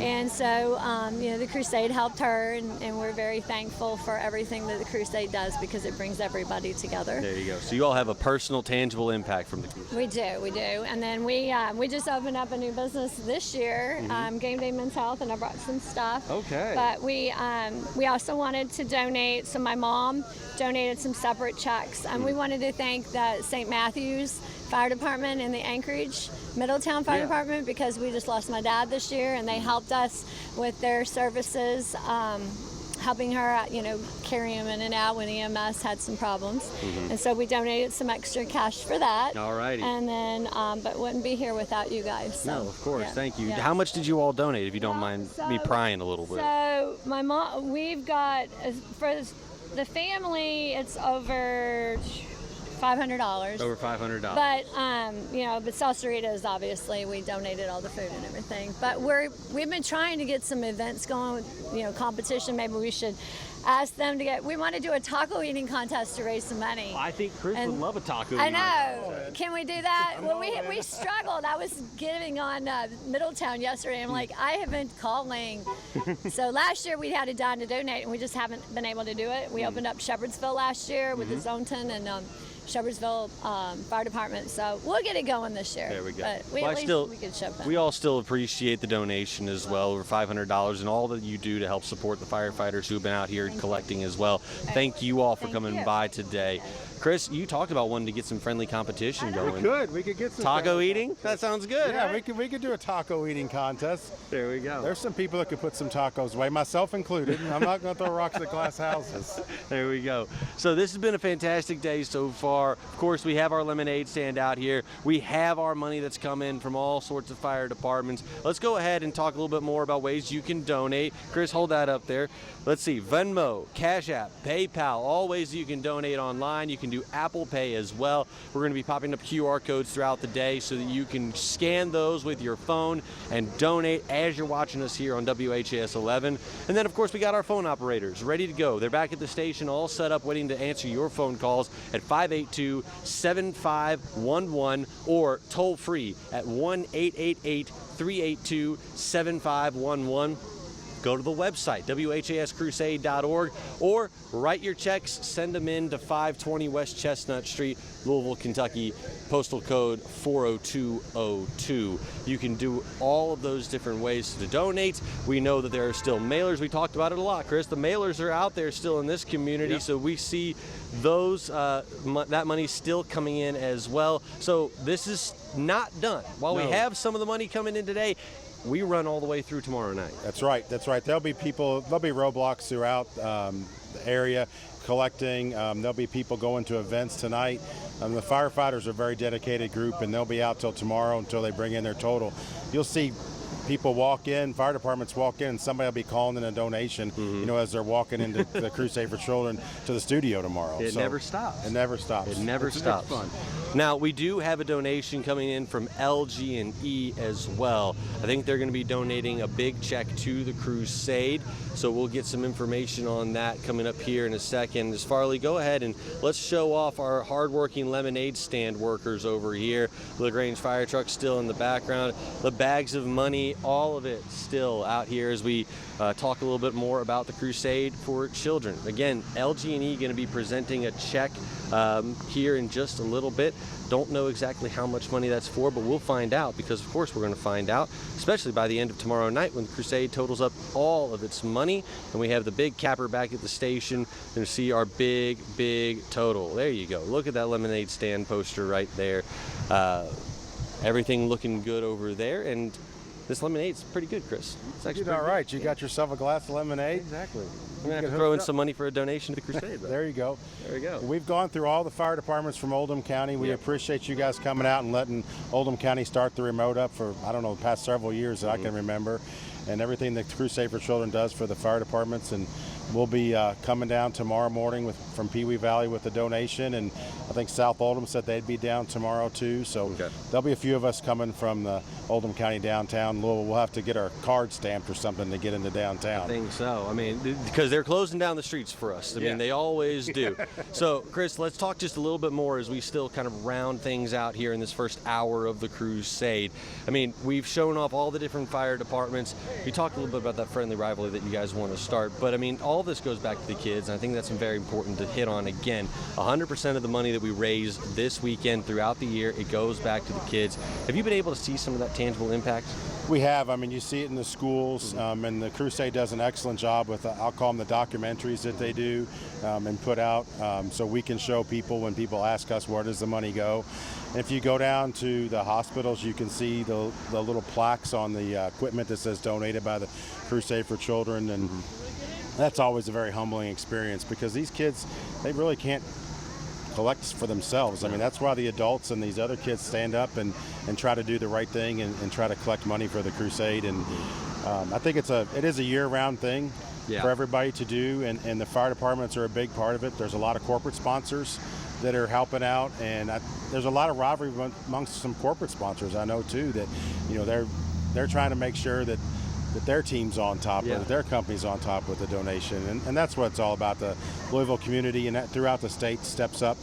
L: and so you know, the Crusade helped her, and we're very thankful for everything that the Crusade does because it brings everybody together.
C: There you go. So you all have a personal, tangible impact from the Crusade.
L: We do, and then we just opened up a new business this year, Game Day Men's Health, and I brought some stuff.
C: Okay.
L: But we also wanted to donate, so my mom donated some separate checks, and we wanted to thank the St. Matthews Fire Department and the Anchorage Middletown Fire Department, because we just lost my dad this year, and they helped us with their services, helping her, you know, carry him in and out when EMS had some problems. And so we donated some extra cash for that.
C: All righty.
L: And then, but wouldn't be here without you guys. So,
C: No, of course.
L: yeah,
C: Thank you.
L: yeah.
C: How much did you all donate, if you don't mind me prying a little bit?
L: So my mom, we've got, for the family, it's over $500.
C: Over $500.
L: But you know, but Salsaritas, obviously, we donated all the food and everything. But we've been trying to get some events going, you know, competition. Maybe we should asked them to we want to do a taco eating contest to raise some money.
C: I think Chris would love a taco.
L: I know. Can we do that? Well, we struggled. I was giving on Middletown yesterday. I'm like, I have been calling. So last year we had a dine to donate, and we just haven't been able to do it. We opened up Shepherdsville last year with the Zonton and Shepherdsville Fire Department. So we'll get it going this year.
C: There we go.
L: But we could ship them.
C: We all still appreciate the donation as well, over $500, and all that you do to help support the firefighters who've been out here collecting as well. Thank you all for coming by today. Chris, you talked about wanting to get some friendly competition going.
E: We could get some
C: taco eating. That sounds good.
E: Yeah,
C: right?
E: we could do a taco eating contest.
C: There we go.
E: There's some people that could put some tacos away, myself included. I'm not going to throw rocks at glass houses.
C: There we go. So this has been a fantastic day so far. Of course, we have our lemonade stand out here. We have our money that's come in from all sorts of fire departments. Let's go ahead and talk a little bit more about ways you can donate. Chris, hold that up there. Let's see, Venmo, Cash App, PayPal, all ways you can donate online. You can do Apple Pay as well. We're going to be popping up QR codes throughout the day so that you can scan those with your phone and donate as you're watching us here on WHAS 11. And then, of course, we got our phone operators ready to go. They're back at the station, all set up, waiting to answer your phone calls at 582-7511 or toll free at 1-888-382-7511. Go to the website, whascrusade.org, or write your checks, send them in to 520 West Chestnut Street, Louisville, Kentucky, postal code 40202. You can do all of those different ways to donate. We know that there are still mailers. We talked about it a lot, Chris. The mailers are out there still in this community, so we see those that money still coming in as well. So this is not done. While we have some of the money coming in today, we run all the way through tomorrow night.
E: That's right. There'll be roadblocks throughout the area collecting. There'll be people going to events tonight. The firefighters are a very dedicated group, and they'll be out till tomorrow until they bring in their total. You'll see people walk in, fire departments walk in, and somebody will be calling in a donation, as they're walking into the Crusade for Children to the studio tomorrow.
C: It never stops.
E: It never stops.
C: It never stops.
E: It's fun.
C: Now, we do have a donation coming in from LG&E as well. I think they're going to be donating a big check to the Crusade, so we'll get some information on that coming up here in a second. As Farley, go ahead and let's show off our hardworking lemonade stand workers over here. LaGrange fire truck still in the background. The bags of money, all of it still out here as we talk a little bit more about the Crusade for Children. Again, LG&E going to be presenting a check here in just a little bit. Don't know exactly how much money that's for, but we'll find out, because of course we're going to find out, especially by the end of tomorrow night when the Crusade totals up all of its money and we have the big capper back at the station and see our big total. There you go. Look at that lemonade stand poster right there. Everything looking good over there, and this lemonade's pretty good, Chris. It's actually
E: all right. You got yourself a glass of lemonade.
C: Exactly. I'm going to have to throw in some money for a donation to the Crusade.
E: There you go.
C: There we go.
E: We've gone through all the fire departments from Oldham County. We appreciate you guys coming out and letting Oldham County start the remote up for, I don't know, the past several years that I can remember, and everything that Crusade for Children does for the fire departments. And we'll be coming down tomorrow morning from Pee Wee Valley with the donation, and I think South Oldham said they'd be down tomorrow too. So there'll be a few of us coming from the Oldham County downtown. We'll have to get our card stamped or something to get into downtown.
C: I think so. I mean, because they're closing down the streets for us. I mean, they always do. So, Chris, let's talk just a little bit more as we still kind of round things out here in this first hour of the Crusade. I mean, we've shown off all the different fire departments. We talked a little bit about that friendly rivalry that you guys want to start, but I mean, all this goes back to the kids, and I think that's very important to hit on again. 100% of the money that we raise this weekend throughout the year, it goes back to the kids. Have you been able to see some of that tangible impact?
E: We have. I mean, you see it in the schools, and the Crusade does an excellent job with, I'll call them the documentaries that they do and put out, so we can show people when people ask us, where does the money go? And if you go down to the hospitals, you can see the little plaques on the equipment that says donated by the Crusade for Children, and that's always a very humbling experience, because these kids, they really can't collect for themselves. I mean, that's why the adults and these other kids stand up and try to do the right thing and try to collect money for the Crusade. And I think it is a year-round thing for everybody to do, and the fire departments are a big part of it. There's a lot of corporate sponsors that are helping out, and there's a lot of rivalry amongst some corporate sponsors I know too, that they're trying to make sure that that their team's on top, or that their company's on top with the donation. And that's what it's all about. The Louisville community and that throughout the state steps up.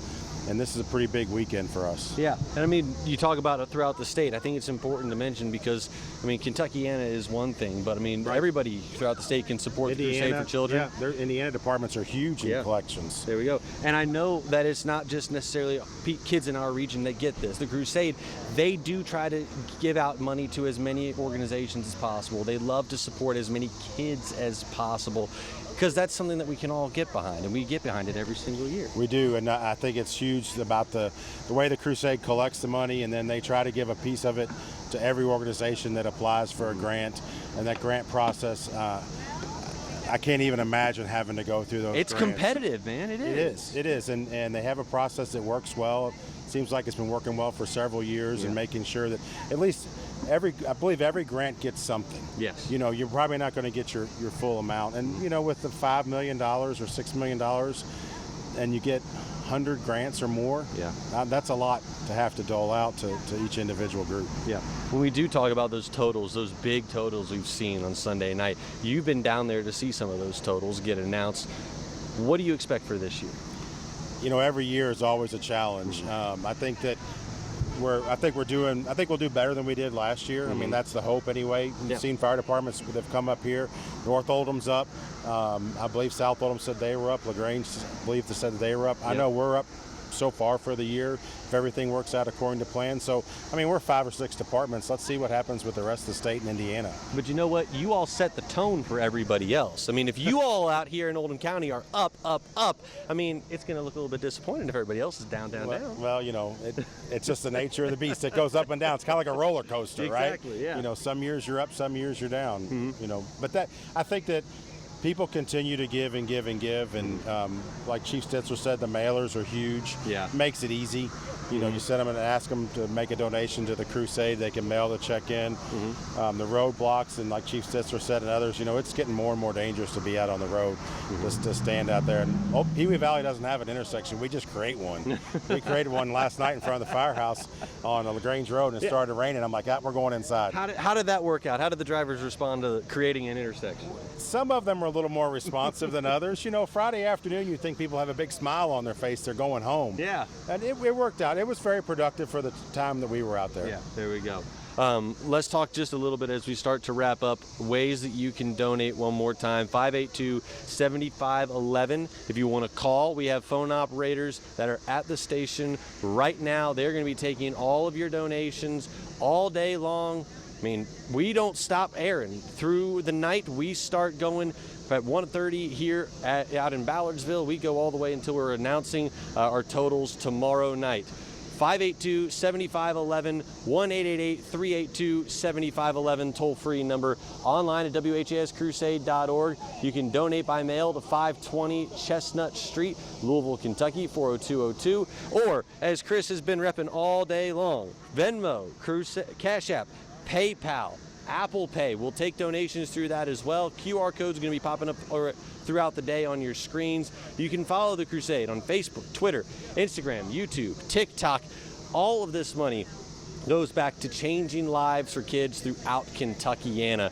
E: And this is a pretty big weekend for us.
C: Yeah, and I mean, you talk about it throughout the state. I think it's important to mention because, I mean, Kentuckiana is one thing, but I mean, everybody throughout the state can support the Crusade for Children.
E: Yeah, their Indiana departments are huge in collections.
C: There we go. And I know that it's not just necessarily kids in our region that get this. The Crusade, they do try to give out money to as many organizations as possible. They love to support as many kids as possible, because that's something that we can all get behind, and we get behind it every single year.
E: We do, and I think it's huge about the way the Crusade collects the money, and then they try to give a piece of it to every organization that applies for a grant, and that grant process, I can't even imagine having to go through those
C: It's
E: grants.
C: competitive, man. It is,
E: and they have a process that works well. It seems like it's been working well for several years, and making sure that at least I believe every grant gets something.
C: Yes.
E: You know, you're probably not going to get your full amount. And, you know, with the $5 million or $6 million, and you get 100 grants or more, that's a lot to have to dole out to each individual group.
C: Yeah. When we do talk about those totals, those big totals we've seen on Sunday night, you've been down there to see some of those totals get announced. What do you expect for this year?
E: You know, every year is always a challenge. I think we'll do better than we did last year. I mean, that's the hope anyway. We've seen fire departments that have come up here. North Oldham's up. I believe South Oldham said they were up. LaGrange, I believe, they said they were up. I know we're up so far for the year, if everything works out according to plan. So, I mean, we're 5 or 6 departments. Let's see what happens with the rest of the state and Indiana.
C: But you know what? You all set the tone for everybody else. I mean, if you all out here in Oldham County are up, I mean, it's going to look a little bit disappointing if everybody else is down.
E: Well, you know, it's just the nature of the beast. It goes up and down. It's kind of like a roller coaster, right?
C: Exactly, yeah.
E: You know, some years you're up, some years you're down. You know, but I think that people continue to give and give and give, and like Chief Stitzer said, the mailers are huge.
C: Yeah.
E: Makes it easy. You know, you send them and ask them to make a donation to the Crusade. They can mail the check in. The roadblocks, and like Chief Stitzer said, and others, you know, it's getting more and more dangerous to be out on the road, just to stand out there. And Pee Wee Valley doesn't have an intersection. We just create one. We created one last night in front of the firehouse on LaGrange Road, and it started raining. I'm like, we're going inside.
C: How did that work out? How did the drivers respond to creating an intersection?
E: Some of them were a little more responsive than others. You know, Friday afternoon, you think people have a big smile on their face. They're going home.
C: Yeah.
E: And it worked out. It was very productive for the time that we were out there.
C: Yeah, there we go. Let's talk just a little bit as we start to wrap up, ways that you can donate one more time. 582-7511. If you want to call, we have phone operators that are at the station right now. They're going to be taking all of your donations all day long. I mean, we don't stop airing. Through the night, we start going at 1:30 here out in Ballardsville. We go all the way until we're announcing our totals tomorrow night. 582-7511, 1-888-382-7511, toll-free number, online at whascrusade.org. You can donate by mail to 520 Chestnut Street, Louisville, Kentucky, 40202, or, as Chris has been repping all day long, Venmo, Cash App, PayPal, Apple Pay. We'll take donations through that as well. QR codes are going to be popping up throughout the day on your screens. You can follow the Crusade on Facebook, Twitter, Instagram, YouTube, TikTok. All of this money goes back to changing lives for kids throughout Kentuckiana.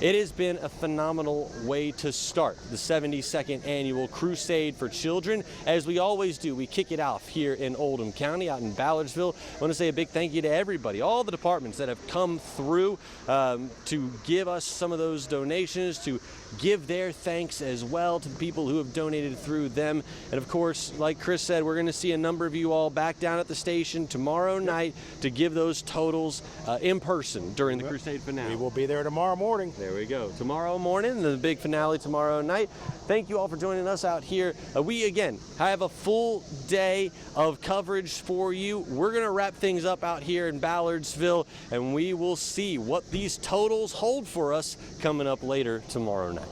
C: It has been a phenomenal way to start the 72nd Annual Crusade for Children. As we always do, we kick it off here in Oldham County, out in Ballardsville. I want to say a big thank you to everybody, all the departments that have come through to give us some of those donations, to give their thanks as well to the people who have donated through them. And of course, like Chris said, we're going to see a number of you all back down at the station tomorrow night to give those totals in person during the Crusade finale.
E: We will be there tomorrow morning.
C: There we go. Tomorrow morning, the big finale tomorrow night. Thank you all for joining us out here. We, again, have a full day of coverage for you. We're going to wrap things up out here in Ballardsville, and we will see what these totals hold for us coming up later tomorrow night.